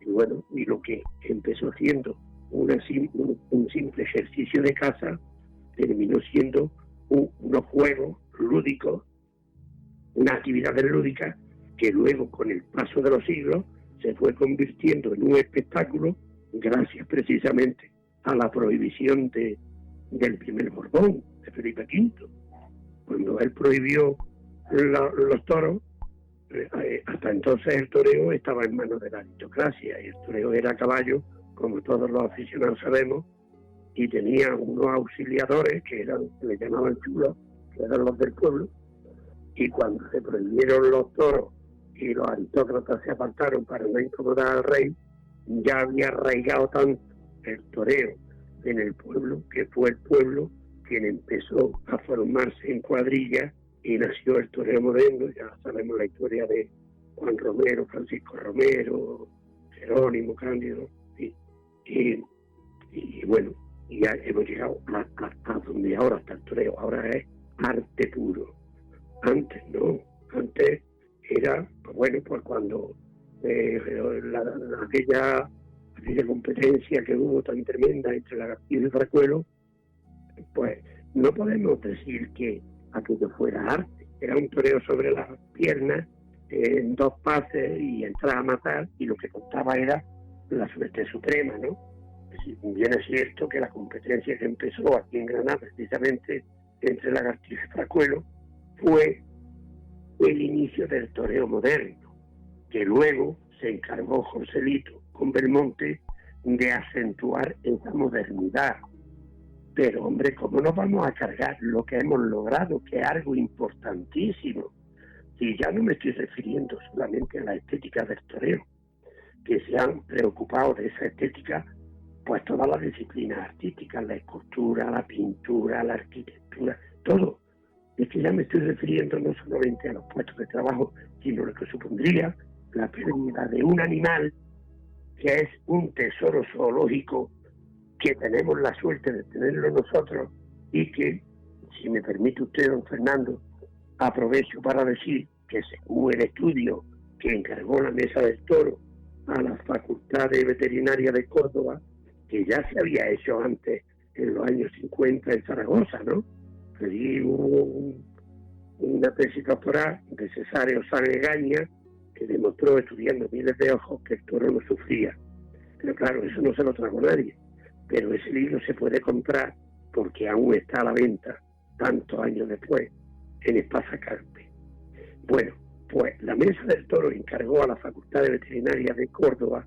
Y bueno, y lo que empezó siendo un simple ejercicio de caza terminó siendo unos juegos lúdicos, una actividad lúdica que luego con el paso de los siglos se fue convirtiendo en un espectáculo gracias precisamente a la prohibición del primer Borbón, de Felipe V. Cuando él prohibió los toros, hasta entonces el toreo estaba en manos de la aristocracia y el toreo era a caballo, como todos los aficionados sabemos, y tenía unos auxiliadores que le llamaban chulos, que eran los del pueblo, y cuando se prohibieron los toros y los aristócratas se apartaron para no incomodar al rey, ya había arraigado tanto el toreo en el pueblo, que fue el pueblo quien empezó a formarse en cuadrillas y nació el toreo moderno. Ya sabemos la historia de Juan Romero, Francisco Romero, Jerónimo, Cándido, y bueno, ya hemos llegado a donde ahora está el toreo. Ahora es arte puro. Antes no, antes era, pues bueno, pues cuando aquella competencia que hubo tan tremenda entre Lagartijo y Fracuelo, pues no podemos decir que aquello fuera arte. Era un toreo sobre las piernas, en 2 pases y entrar a matar, y lo que contaba era la suerte suprema, ¿no? Bien es cierto que la competencia que empezó aquí en Granada, precisamente entre Lagartijo y Fracuelo, fue el inicio del toreo moderno, que luego se encargó Joselito con Belmonte de acentuar esa modernidad. Pero hombre, ¿cómo nos vamos a cargar lo que hemos logrado, que es algo importantísimo? Y ya no me estoy refiriendo solamente a la estética del toreo, que se han preocupado de esa estética pues todas las disciplinas artísticas, la escultura, la pintura, la arquitectura, todo. Es que ya me estoy refiriendo no solamente a los puestos de trabajo, sino a lo que supondría la pérdida de un animal que es un tesoro zoológico, que tenemos la suerte de tenerlo nosotros, y que, si me permite usted, don Fernando, aprovecho para decir que según el estudio que encargó la Mesa del Toro a la Facultad de Veterinaria de Córdoba, que ya se había hecho antes en los años 50 en Zaragoza, ¿no? Allí hubo una tesis doctoral de Cesáreo Sanegaña que demostró, estudiando miles de ojos, que el toro no sufría. Pero claro, eso no se lo trajo nadie. Pero ese libro se puede comprar porque aún está a la venta, tantos años después, en Espasa Carpe. Bueno, pues la Mesa del Toro encargó a la Facultad de Veterinaria de Córdoba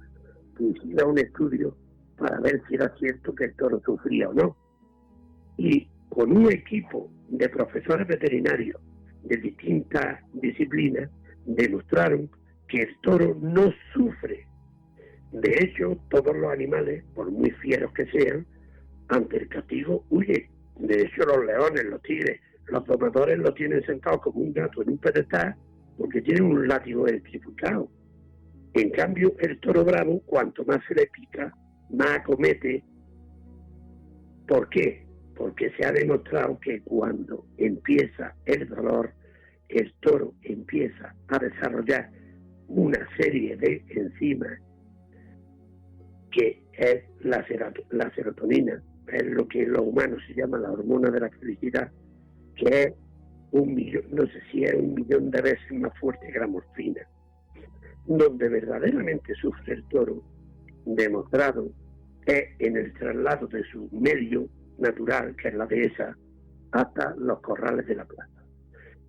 que hiciera un estudio para ver si era cierto que el toro sufría o no. y con un equipo de profesores veterinarios de distintas disciplinas demostraron que el toro no sufre. De hecho, todos los animales, por muy fieros que sean, ante el castigo huyen. De hecho, los leones, los tigres, los domadores los tienen sentados como un gato en un pedestal porque tienen un látigo electrificado. En cambio, el toro bravo, cuanto más se le pica, más acomete. ¿Por qué? Porque se ha demostrado que cuando empieza el dolor, el toro empieza a desarrollar una serie de enzimas que es la serotonina, es lo que en los humanos se llama la hormona de la felicidad, que es 1.000.000, no sé si es 1.000.000 de veces más fuerte que la morfina. Donde verdaderamente sufre el toro, demostrado, es en el traslado de su medio natural, que es la dehesa, hasta los corrales de la plaza.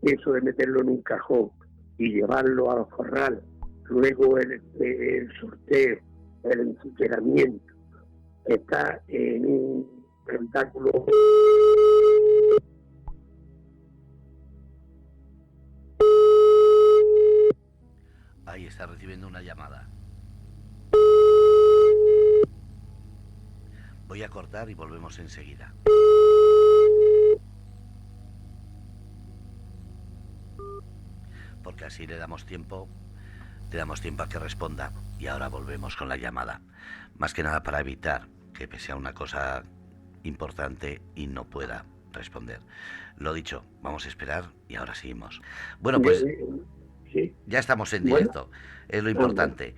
Eso de meterlo en un cajón y llevarlo a los corrales, luego el sorteo, el ensiqueramiento, está en un habitáculo. Ahí está recibiendo una llamada. Voy a cortar y volvemos enseguida. Porque así le damos tiempo a que responda. Y ahora volvemos con la llamada. Más que nada para evitar que sea una cosa importante y no pueda responder. Lo dicho, vamos a esperar y ahora seguimos. Bueno, pues Sí. ya estamos en directo, es lo importante.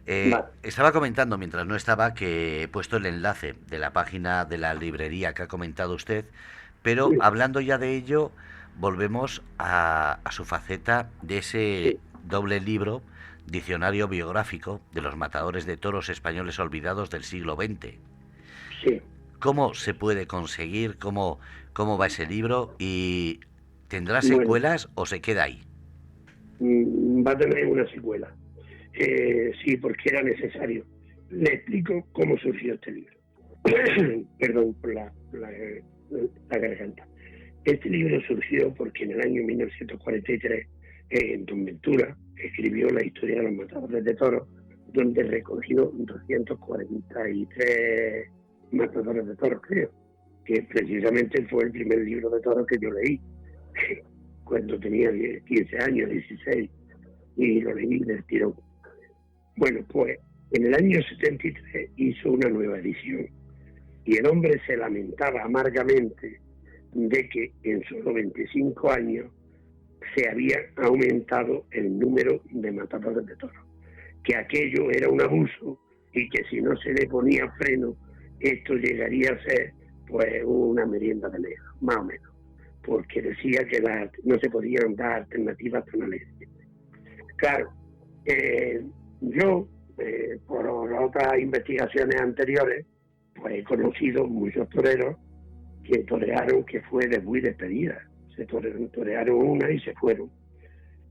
Estaba comentando mientras no estaba que he puesto el enlace de la página de la librería que ha comentado usted, pero hablando ya de ello, volvemos a su faceta de ese doble libro, Diccionario biográfico de los matadores de toros españoles olvidados del siglo XX. Sí. ¿Cómo se puede conseguir? ¿Cómo va ese libro? ¿Y tendrá secuelas o se queda ahí? Va a tener una secuela. Sí, porque era necesario. Le explico cómo surgió este libro. Perdón por la garganta. Este libro surgió porque en el año 1943 don Ventura escribió la historia de los matadores de toros, donde recogió 243 matadores de toros, creo, que precisamente fue el primer libro de toros que yo leí cuando tenía 15 años, 16, y lo leí del tirón. Bueno, pues en el año 73 hizo una nueva edición y el hombre se lamentaba amargamente de que en solo 25 años se había aumentado el número de matadores de toros, que aquello era un abuso y que si no se le ponía freno, esto llegaría a ser pues una merienda de negro, más o menos, porque decía que no se podían dar alternativas tan alegres. Claro, yo, por otras investigaciones anteriores, pues he conocido muchos toreros que torearon que fue de muy despedida. Se torearon una y se fueron.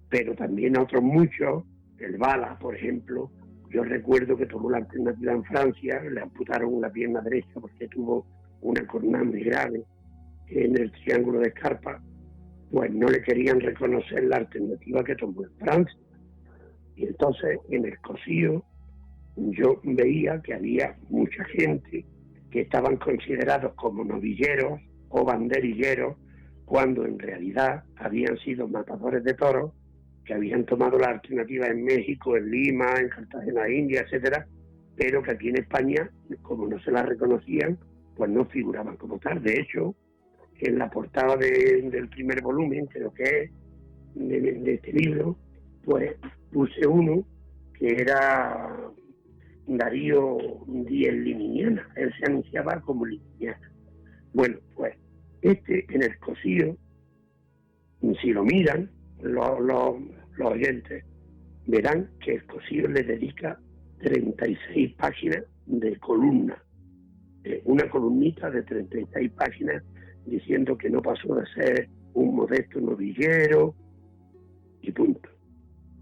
Pero también otros muchos, el Bala, por ejemplo, yo recuerdo que tomó la alternativa en Francia, le amputaron la pierna derecha porque tuvo una cornada muy grave en el triángulo de escarpa, pues no le querían reconocer la alternativa que tomó en Francia. Y entonces en el Cosío yo veía que había mucha gente que estaban considerados como novilleros o banderilleros, cuando en realidad habían sido matadores de toros, que habían tomado la alternativa en México, en Lima, en Cartagena, India, etcétera, pero que aquí en España, como no se la reconocían, pues no figuraban como tal. De hecho, en la portada del primer volumen, creo que es, de este libro, pues puse uno que era Darío Díez Limiñana. Él se anunciaba como Limiñana. Bueno, pues en el Cosío, si lo miran los oyentes, verán que el Cosío le dedica 36 páginas de columna, una columnita de 36 páginas diciendo que no pasó de ser un modesto novillero y punto.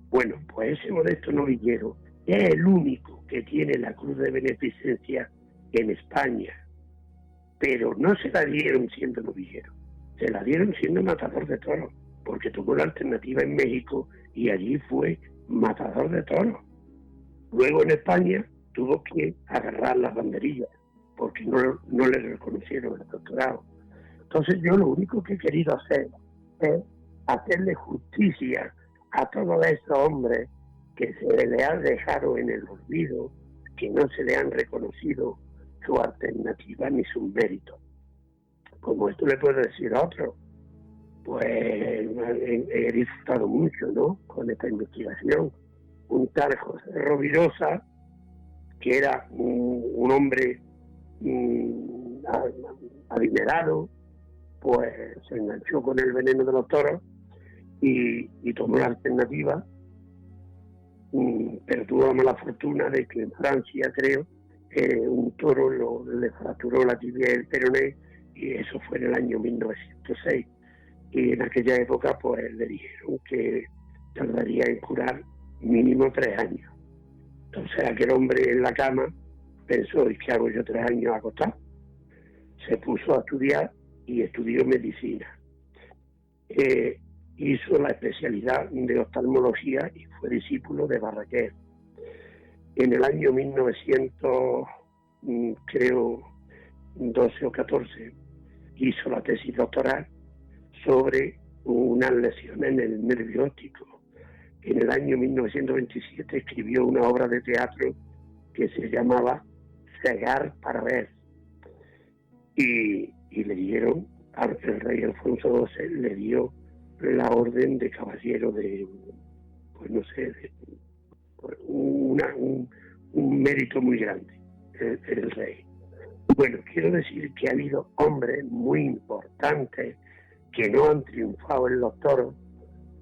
Bueno, pues ese modesto novillero es el único que tiene la cruz de beneficencia en España, pero no se la dieron siendo novillero, se la dieron siendo matador de toros, porque tomó la alternativa en México y allí fue matador de toros. Luego en España tuvo que agarrar las banderillas, porque no le reconocieron el doctorado. Entonces yo lo único que he querido hacer es hacerle justicia a todos esos hombres que se le han dejado en el olvido, que no se le han reconocido su alternativa ni sus méritos. Como esto le puedo decir a otro, pues he disfrutado mucho, ¿no?, con esta investigación. Un tal José Rovirosa, que era un hombre adinerado, pues se enganchó con el veneno de los toros y tomó la alternativa, pero tuvo la mala fortuna de que en Francia, creo, un toro le fracturó la tibia del peroné, y eso fue en el año 1906. Y en aquella época pues le dijeron que tardaría en curar mínimo 3 años. Entonces aquel hombre en la cama pensó: ¿y qué hago yo 3 años acostado? Se puso a estudiar y estudió medicina. Hizo la especialidad de oftalmología y fue discípulo de Barraquer. En el año 1900, creo, 12 o 14, hizo la tesis doctoral sobre unas lesiones en el nervio óptico. En el año 1927 escribió una obra de teatro que se llamaba Cegar para ver. Y le dieron, el rey Alfonso XII le dio la orden de caballero de, pues no sé, un mérito muy grande, el rey. Bueno, quiero decir que ha habido hombres muy importantes que no han triunfado en los toros,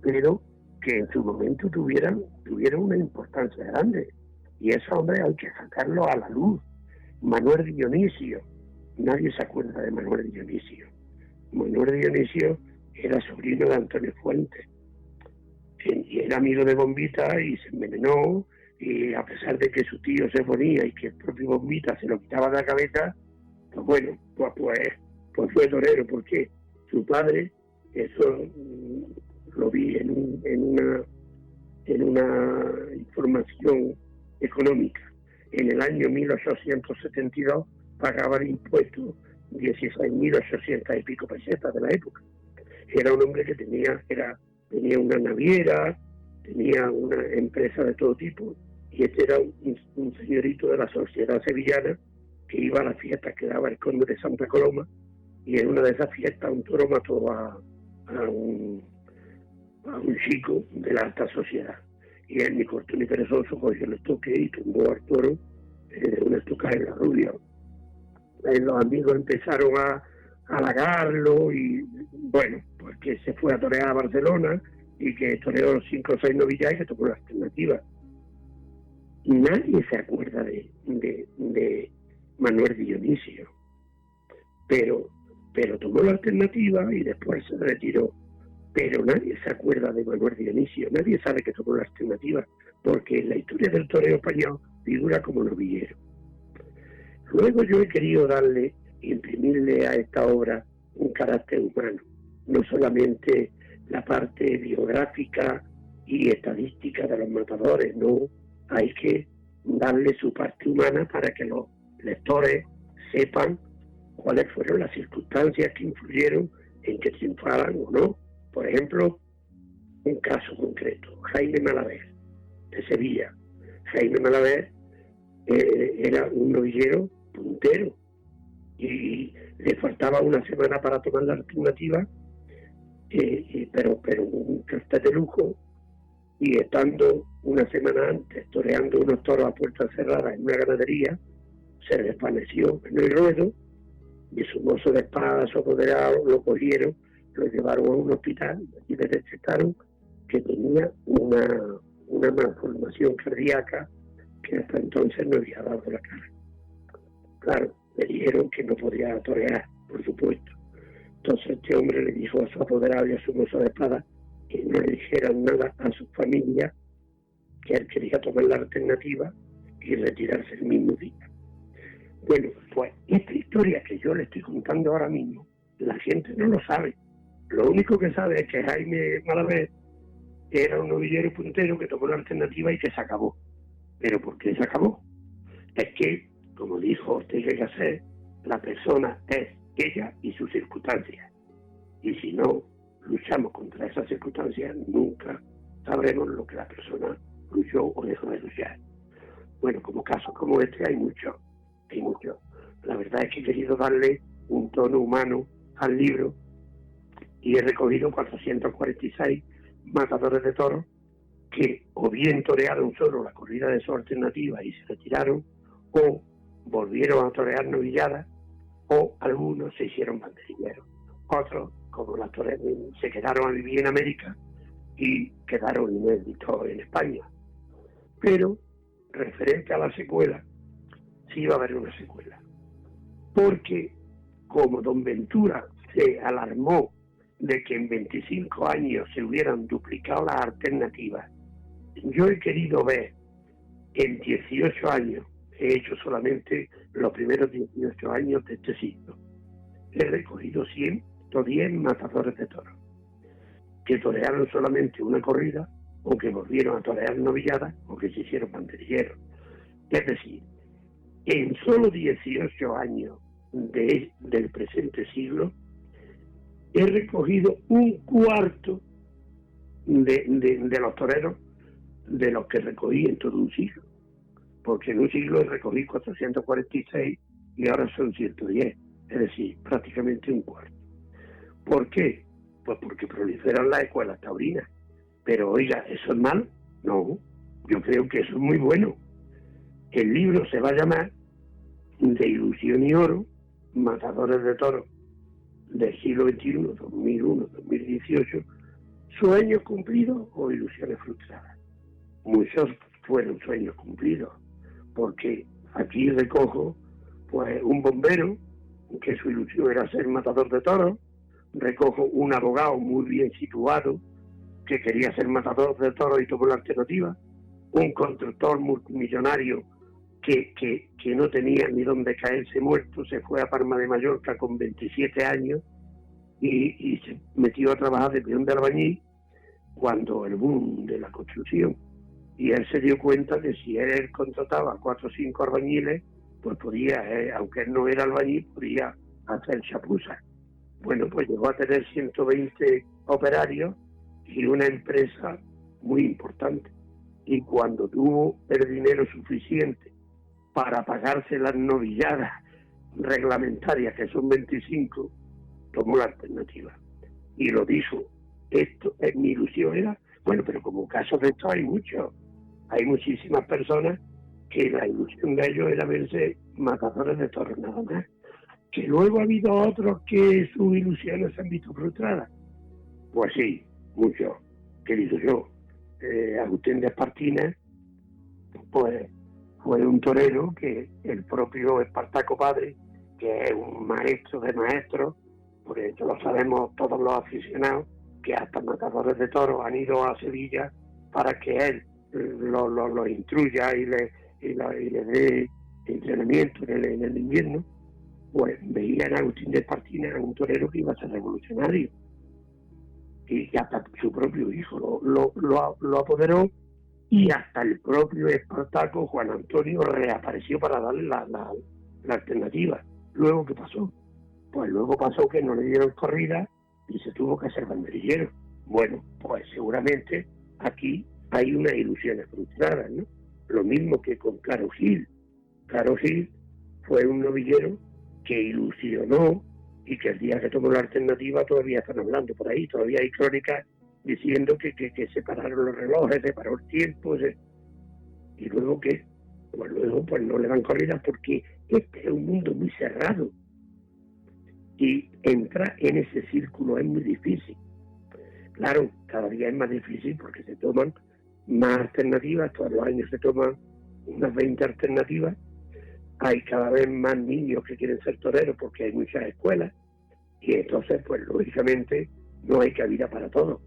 pero que en su momento tuvieron una importancia grande. Y esos hombres hay que sacarlos a la luz. Manuel Dionisio, nadie se acuerda de Manuel Dionisio. Manuel Dionisio era sobrino de Antonio Fuentes, y era amigo de Bombita y se envenenó, y a pesar de que su tío se ponía y que el propio Bombita se lo quitaba de la cabeza, pues bueno, pues fue torero, porque su padre, eso lo vi en una información económica, en el año 1872 pagaba de impuestos 16.800 y pico pesetas de la época. Era un hombre que tenía una naviera, tenía una empresa de todo tipo, y este era un señorito de la sociedad sevillana que iba a las fiestas que daba el conde de Santa Coloma, y en una de esas fiestas un toro mató a un chico de la alta sociedad, y él, ni corto ni perezoso, cogió el estoque y tumbó al toro de una estocada en la rubia. Los amigos empezaron a halagarlo, y bueno, pues que se fue a torear a Barcelona y que toreó 5 o 6 novillas y que tomó la alternativa. Nadie se acuerda de Manuel Dionisio, pero tomó la alternativa y después se retiró. Pero nadie se acuerda de Manuel Dionisio, nadie sabe que tomó la alternativa, porque en la historia del toreo español figura como novillero. Luego yo he querido imprimirle a esta obra un carácter humano, no solamente la parte biográfica y estadística de los matadores, no, hay que darle su parte humana para que los lectores sepan cuáles fueron las circunstancias que influyeron en que triunfaran o no. Por ejemplo, un caso concreto, Jaime Malaver, de Sevilla. Jaime Malaver era un novillero puntero y le faltaba una semana para tomar la alternativa, pero un cartel de lujo, y estando una semana antes toreando unos toros a puertas cerradas en una ganadería, se desvaneció en el ruedo y su mozo de espada, su apoderado, lo cogieron, lo llevaron a un hospital y le detectaron que tenía una malformación cardíaca que hasta entonces no había dado la cara. Claro, le dijeron que no podía torear, por supuesto. Entonces este hombre le dijo a su apoderado y a su mozo de espada que no le dijeran nada a su familia, que él quería tomar la alternativa y retirarse el mismo día. Bueno, pues esta historia que yo le estoy contando ahora mismo, la gente no lo sabe. Lo único que sabe es que Jaime Malavé era un novillero puntero que tomó la alternativa y que se acabó. ¿Pero por qué se acabó? Es que, como dijo Ortega y Gasset, la persona es ella y sus circunstancias. Y si no luchamos contra esas circunstancias, nunca sabremos lo que la persona luchó o dejó de luchar. Bueno, como casos como este hay muchos, hay muchos. La verdad es que he querido darle un tono humano al libro y he recogido 446 matadores de toros que o bien torearon solo la corrida de su alternativa y se retiraron, o volvieron a torear novilladas, o algunos se hicieron banderilleros. Otros, como las toreras, se quedaron a vivir en América y quedaron inéditos en España. Pero, referente a la secuela, sí va a haber una secuela. Porque, como don Ventura se alarmó de que en 25 años se hubieran duplicado las alternativas, yo he querido ver en 18 años, he hecho solamente los primeros 18 años de este siglo, he recogido 110 matadores de toros, que torearon solamente una corrida, o que volvieron a torear novilladas, o que se hicieron banderilleros. Es decir, en solo 18 años del presente siglo, he recogido un cuarto de los toreros de los que recogí en todo un siglo. Porque en un siglo recogí 446 y ahora son 110. Es decir, prácticamente un cuarto. ¿Por qué? Pues porque proliferan las escuelas taurinas. Pero oiga, ¿eso es malo? No, yo creo que eso es muy bueno. El libro se va a llamar De ilusión y oro, matadores de toros del siglo XXI, 2001, 2018, sueños cumplidos o ilusiones frustradas. Muchos fueron sueños cumplidos, porque aquí recojo pues un bombero que su ilusión era ser matador de toros, recojo un abogado muy bien situado que quería ser matador de toros y tomó la alternativa, un constructor multimillonario que no tenía ni dónde caerse muerto, se fue a Palma de Mallorca con 27 años y se metió a trabajar de peón de albañil cuando el boom de la construcción. Y él se dio cuenta de si él contrataba 4 o 5 albañiles, pues podía, aunque él no era albañil, podía hacer chapuzas. Bueno, pues llegó a tener 120 operarios y una empresa muy importante. Y cuando tuvo el dinero suficiente para pagarse las novilladas reglamentarias, que son 25, tomó la alternativa. Y lo dijo, esto es mi ilusión, era, bueno, pero como casos de esto hay muchos. Hay muchísimas personas que la ilusión de ellos era verse matadores de toros nada más. Que luego ha habido otros que sus ilusiones se han visto frustradas. Pues sí, muchos. Querido yo, Agustín de Espartina, pues fue un torero que el propio Espartaco Padre, que es un maestro de maestros, porque esto lo sabemos todos los aficionados, que hasta matadores de toros han ido a Sevilla para que él lo instruya y le dé entrenamiento en el invierno. Pues veía en Agustín de Espartina un torero que iba a ser revolucionario. Y hasta su propio hijo lo apoderó, y hasta el propio Espartaco, Juan Antonio, reapareció para darle la alternativa. ¿Luego qué pasó? Pues luego pasó que no le dieron corrida y se tuvo que hacer banderillero. Bueno, pues seguramente aquí hay unas ilusiones frustradas, ¿no? Lo mismo que con Caro Gil. Caro Gil fue un novillero que ilusionó y que el día que tomó la alternativa todavía están hablando por ahí, todavía hay crónicas diciendo que se pararon los relojes, se paró el tiempo, y luego ¿qué? Pues luego pues no le dan corridas porque este es un mundo muy cerrado y entrar en ese círculo es muy difícil. Claro, cada día es más difícil porque se toman más alternativas, todos los años se toman unas 20 alternativas. Hay cada vez más niños que quieren ser toreros porque hay muchas escuelas y entonces, pues lógicamente, no hay cabida para todo.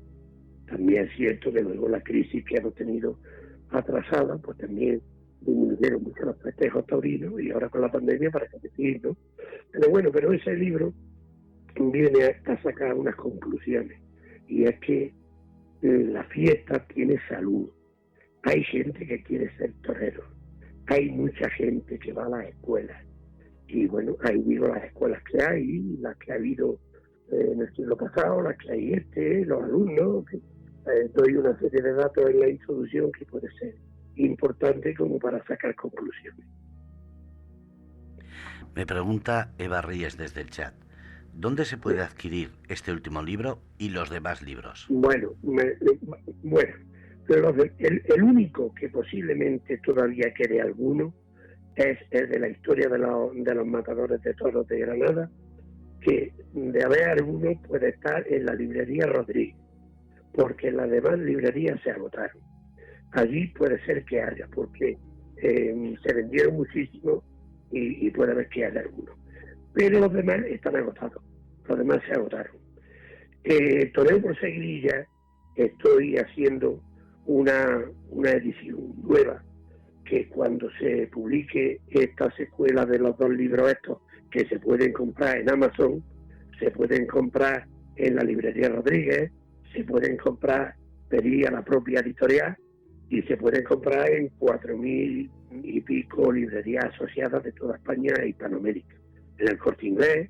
También es cierto que luego la crisis que hemos tenido atrasada, pues también disminuyeron mucho los festejos taurinos y ahora con la pandemia para que decir, ¿no? Pero bueno, pero ese libro viene a sacar unas conclusiones y es que la fiesta tiene salud. Hay gente que quiere ser torero, hay mucha gente que va a las escuelas y bueno, ahí digo las escuelas que hay, las que ha habido en el siglo pasado, las que hay los alumnos, que, doy una serie de datos en la introducción que puede ser importante como para sacar conclusiones. Me pregunta Eva Reyes desde el chat, ¿dónde se puede adquirir este último libro y los demás libros? Bueno, el único que posiblemente todavía quede alguno es el de la historia de los matadores de toros de Granada, que de haber alguno puede estar en la librería Rodríguez, porque las demás librerías se agotaron. Allí puede ser que haya, porque se vendieron muchísimo y puede haber que haya alguno. Pero los demás están agotados, los demás se agotaron. Toreo por Seguirilla, estoy haciendo una edición nueva, que cuando se publique esta secuela de los 2 libros estos, que se pueden comprar en Amazon, se pueden comprar en la librería Rodríguez, se pueden comprar, pedir a la propia editorial, y se pueden comprar en 4.000 y pico librerías asociadas de toda España e Hispanoamérica. En el Corte Inglés,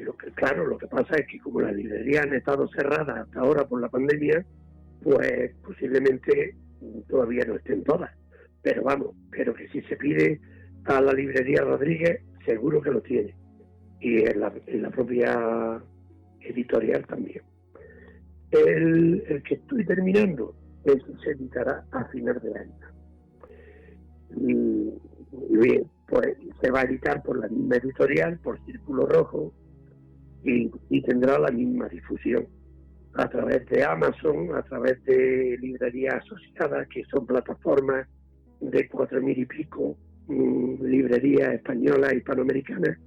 lo que pasa es que como las librerías han estado cerradas hasta ahora por la pandemia, pues posiblemente todavía no estén todas. Pero vamos, pero que si se pide a la librería Rodríguez, seguro que lo tiene. Y en la propia editorial también. El que estoy terminando se editará a final de año. Y bien, pues se va a editar por la misma editorial, por Círculo Rojo, y tendrá la misma difusión a través de Amazon, a través de librerías asociadas, que son plataformas de 4.000 y pico librerías españolas e hispanoamericanas.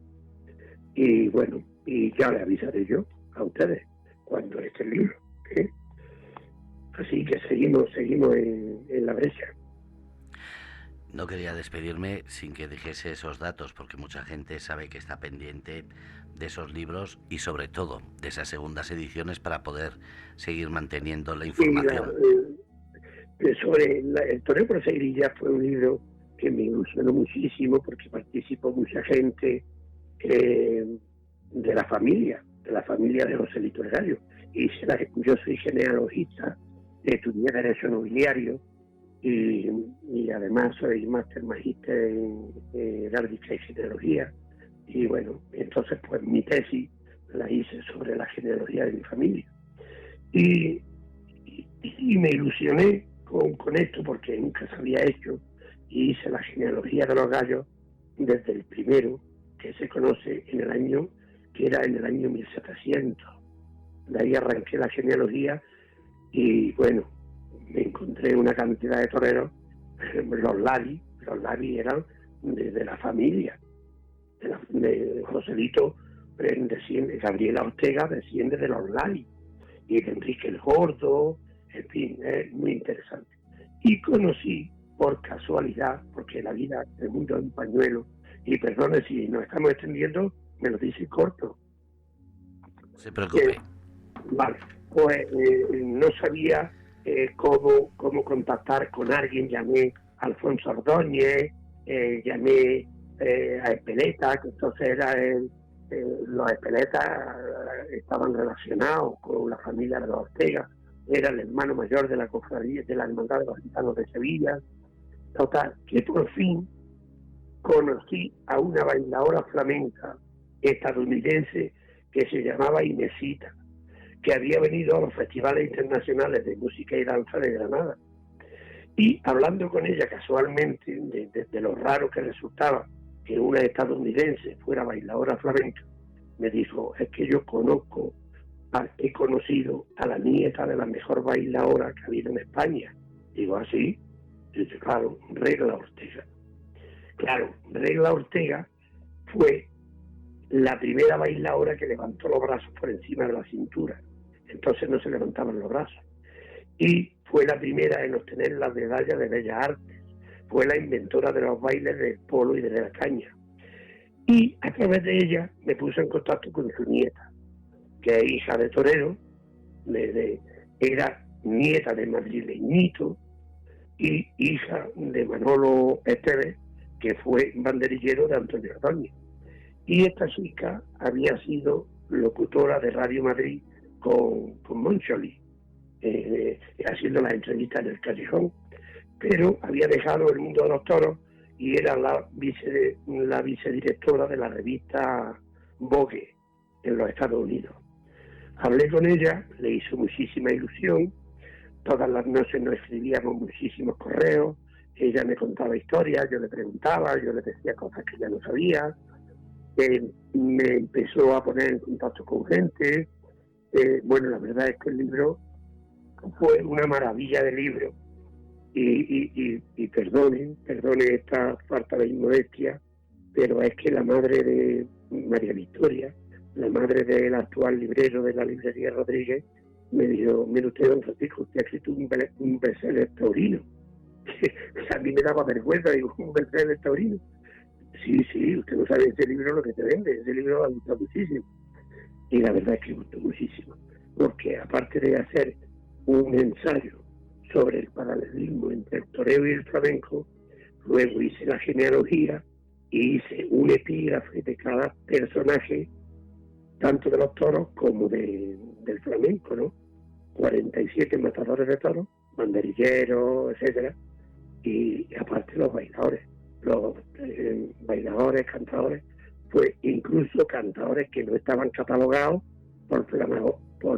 Y bueno, y ya le avisaré yo a ustedes cuando esté el libro, ¿eh? Así que seguimos en la brecha. No quería despedirme sin que dijese esos datos, porque mucha gente sabe que está pendiente de esos libros y sobre todo de esas segundas ediciones para poder seguir manteniendo la información. Sobre el Toreo por Seguirilla fue un libro que me ilusionó muchísimo porque participó mucha gente de la familia de Joselito el Gallo. Y yo soy genealogista, estudié Derecho Nobiliario y además soy magíster en heráldica y genealogía. Y bueno, entonces pues mi tesis la hice sobre la genealogía de mi familia. Y me ilusioné con esto porque nunca se había hecho y hice la genealogía de los gallos desde el primero que se conoce en el año 1700. De ahí arranqué la genealogía y bueno, me encontré una cantidad de toreros. Los Lavi eran de la familia de Joselito, Gabriela Ortega desciende de los Lavi y de Enrique el Gordo, en fin, es muy interesante. Y conocí por casualidad, porque la vida del mundo es un pañuelo, y perdone si nos estamos extendiendo, me lo dice corto. Se preocupe. Vale, pues no sabía cómo contactar con alguien, llamé a Alfonso Ordóñez, llamé a Espeleta, que entonces era los Espeletas estaban relacionados con la familia de los Ortega, era el hermano mayor de la cofradía de la Hermandad de los Gitanos de Sevilla. Total, que por fin conocí a una bailadora flamenca estadounidense que se llamaba Inesita, que había venido a los festivales internacionales de música y danza de Granada. Y hablando con ella casualmente de lo raro que resultaba que una estadounidense fuera bailadora flamenca, me dijo, es que yo he conocido a la nieta de la mejor bailadora que ha habido en España. Digo, ¿así? Dice, claro, Regla Ortega. Claro, Regla Ortega fue la primera bailadora que levantó los brazos por encima de la cintura. Entonces no se levantaban los brazos. Y fue la primera en obtener la medalla de Bellas Artes. fue la inventora de los bailes del polo y de la caña. Y a través de ella me puse en contacto con su nieta, que es hija de torero, era nieta de madrileñito y hija de Manolo Esteves, que fue banderillero de Antonio Ordóñez. Y esta chica había sido locutora de Radio Madrid con Moncholi, haciendo las entrevistas en el callejón, pero había dejado el mundo de los toros y era la vicedirectora de la revista Vogue en los Estados Unidos. Hablé con ella, le hizo muchísima ilusión, todas las noches nos escribíamos muchísimos correos, ella me contaba historias, yo le preguntaba, yo le decía cosas que ella no sabía, me empezó a poner en contacto con gente. Bueno, la verdad es que el libro fue una maravilla de libro y perdone esta falta de inmodestia, pero es que la madre de María Victoria, la madre del actual librero de la librería Rodríguez, me dijo: mire usted, don Francisco, usted ha escrito un bestseller taurino. A mí me daba vergüenza, digo, un bestseller taurino. Sí, usted no sabe ese libro lo que te vende, ese libro ha gustado muchísimo. Y la verdad es que gustó muchísimo, porque aparte de hacer un ensayo sobre el paralelismo entre el toreo y el flamenco, luego hice la genealogía y hice un epígrafe de cada personaje, tanto de los toros como del flamenco, ¿no? 47 matadores de toros, banderilleros, etcétera, y aparte los bailadores, cantadores, pues incluso cantadores que no estaban catalogados por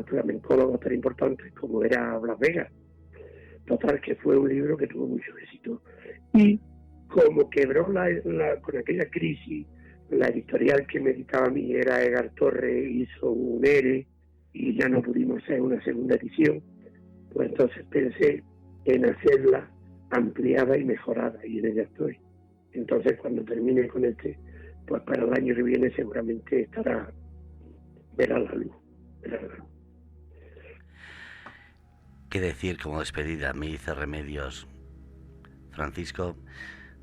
flamencólogos tan importantes como era Blas Vega. Total, que fue un libro que tuvo mucho éxito. Y como quebró con aquella crisis, la editorial que me editaba a mí era Egar Torres, hizo un ERE y ya no pudimos hacer una segunda edición, pues entonces pensé en hacerla ampliada y mejorada, y en ella estoy. Entonces, cuando termine con pues para el año que viene seguramente verá la luz. ¿Qué decir como despedida? Me dice Remedios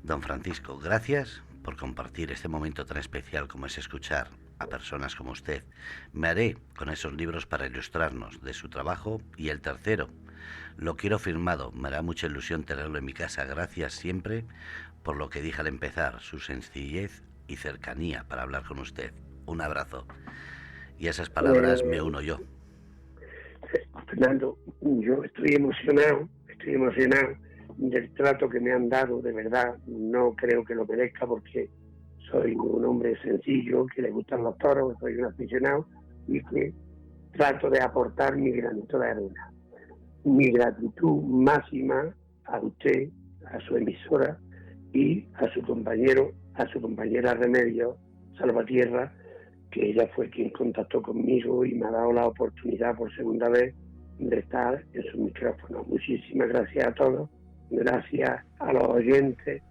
don Francisco, gracias por compartir este momento tan especial como es escuchar a personas como usted. Me haré con esos libros para ilustrarnos de su trabajo, y el tercero lo quiero firmado, me hará mucha ilusión tenerlo en mi casa. Gracias siempre por lo que dije al empezar, su sencillez y cercanía para hablar con usted. Un abrazo. Y a esas palabras me uno yo. Fernando, yo estoy emocionado del trato que me han dado, de verdad. No creo que lo merezca, porque soy un hombre sencillo, que le gustan los toros, soy un aficionado y que trato de aportar mi granito de arena. Mi gratitud máxima a usted, a su emisora y a su compañera Remedios Salvatierra, que ella fue quien contactó conmigo y me ha dado la oportunidad por segunda vez de estar en su micrófono. Muchísimas gracias a todos, gracias a los oyentes,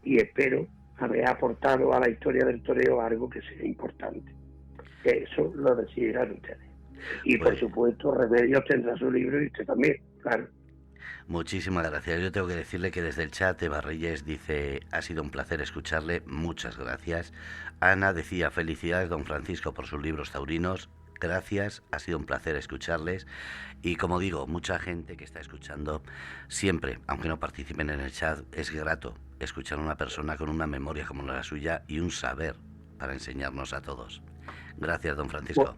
y espero haber aportado a la historia del toreo algo que sea importante. Eso lo decidirán ustedes. Y pues, por supuesto, Remedios tendrá su libro y usted también, claro. Muchísimas gracias. Yo tengo que decirle que desde el chat Eva Reyes dice: ha sido un placer escucharle, muchas gracias. Ana decía: felicidades don Francisco por sus libros taurinos, gracias, ha sido un placer escucharles. Y como digo, mucha gente que está escuchando siempre, aunque no participen en el chat, es grato escuchar a una persona con una memoria como la suya y un saber para enseñarnos a todos. Gracias don Francisco.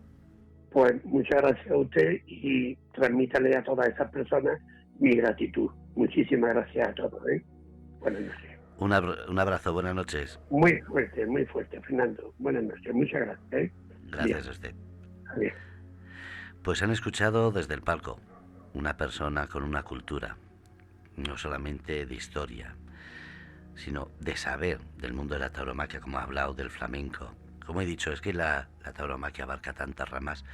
Pues muchas gracias a usted, y transmítale a todas esas personas mi gratitud. Muchísimas gracias a todos. Buenas noches. Un abrazo, buenas noches. Muy fuerte, Fernando. Buenas noches, muchas gracias. Gracias a usted. Adiós. Pues han escuchado desde el palco una persona con una cultura, no solamente de historia, sino de saber del mundo de la tauromaquia, como ha hablado del flamenco. Como he dicho, es que la tauromaquia abarca tantas ramas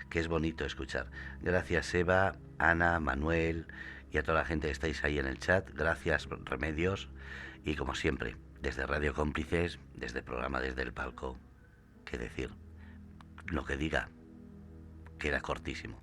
que es bonito escuchar. Gracias Eva, Ana, Manuel y a toda la gente que estáis ahí en el chat. Gracias Remedios. Y como siempre, desde Radio Cómplices, desde el programa Desde el Palco, qué decir, lo que diga queda cortísimo.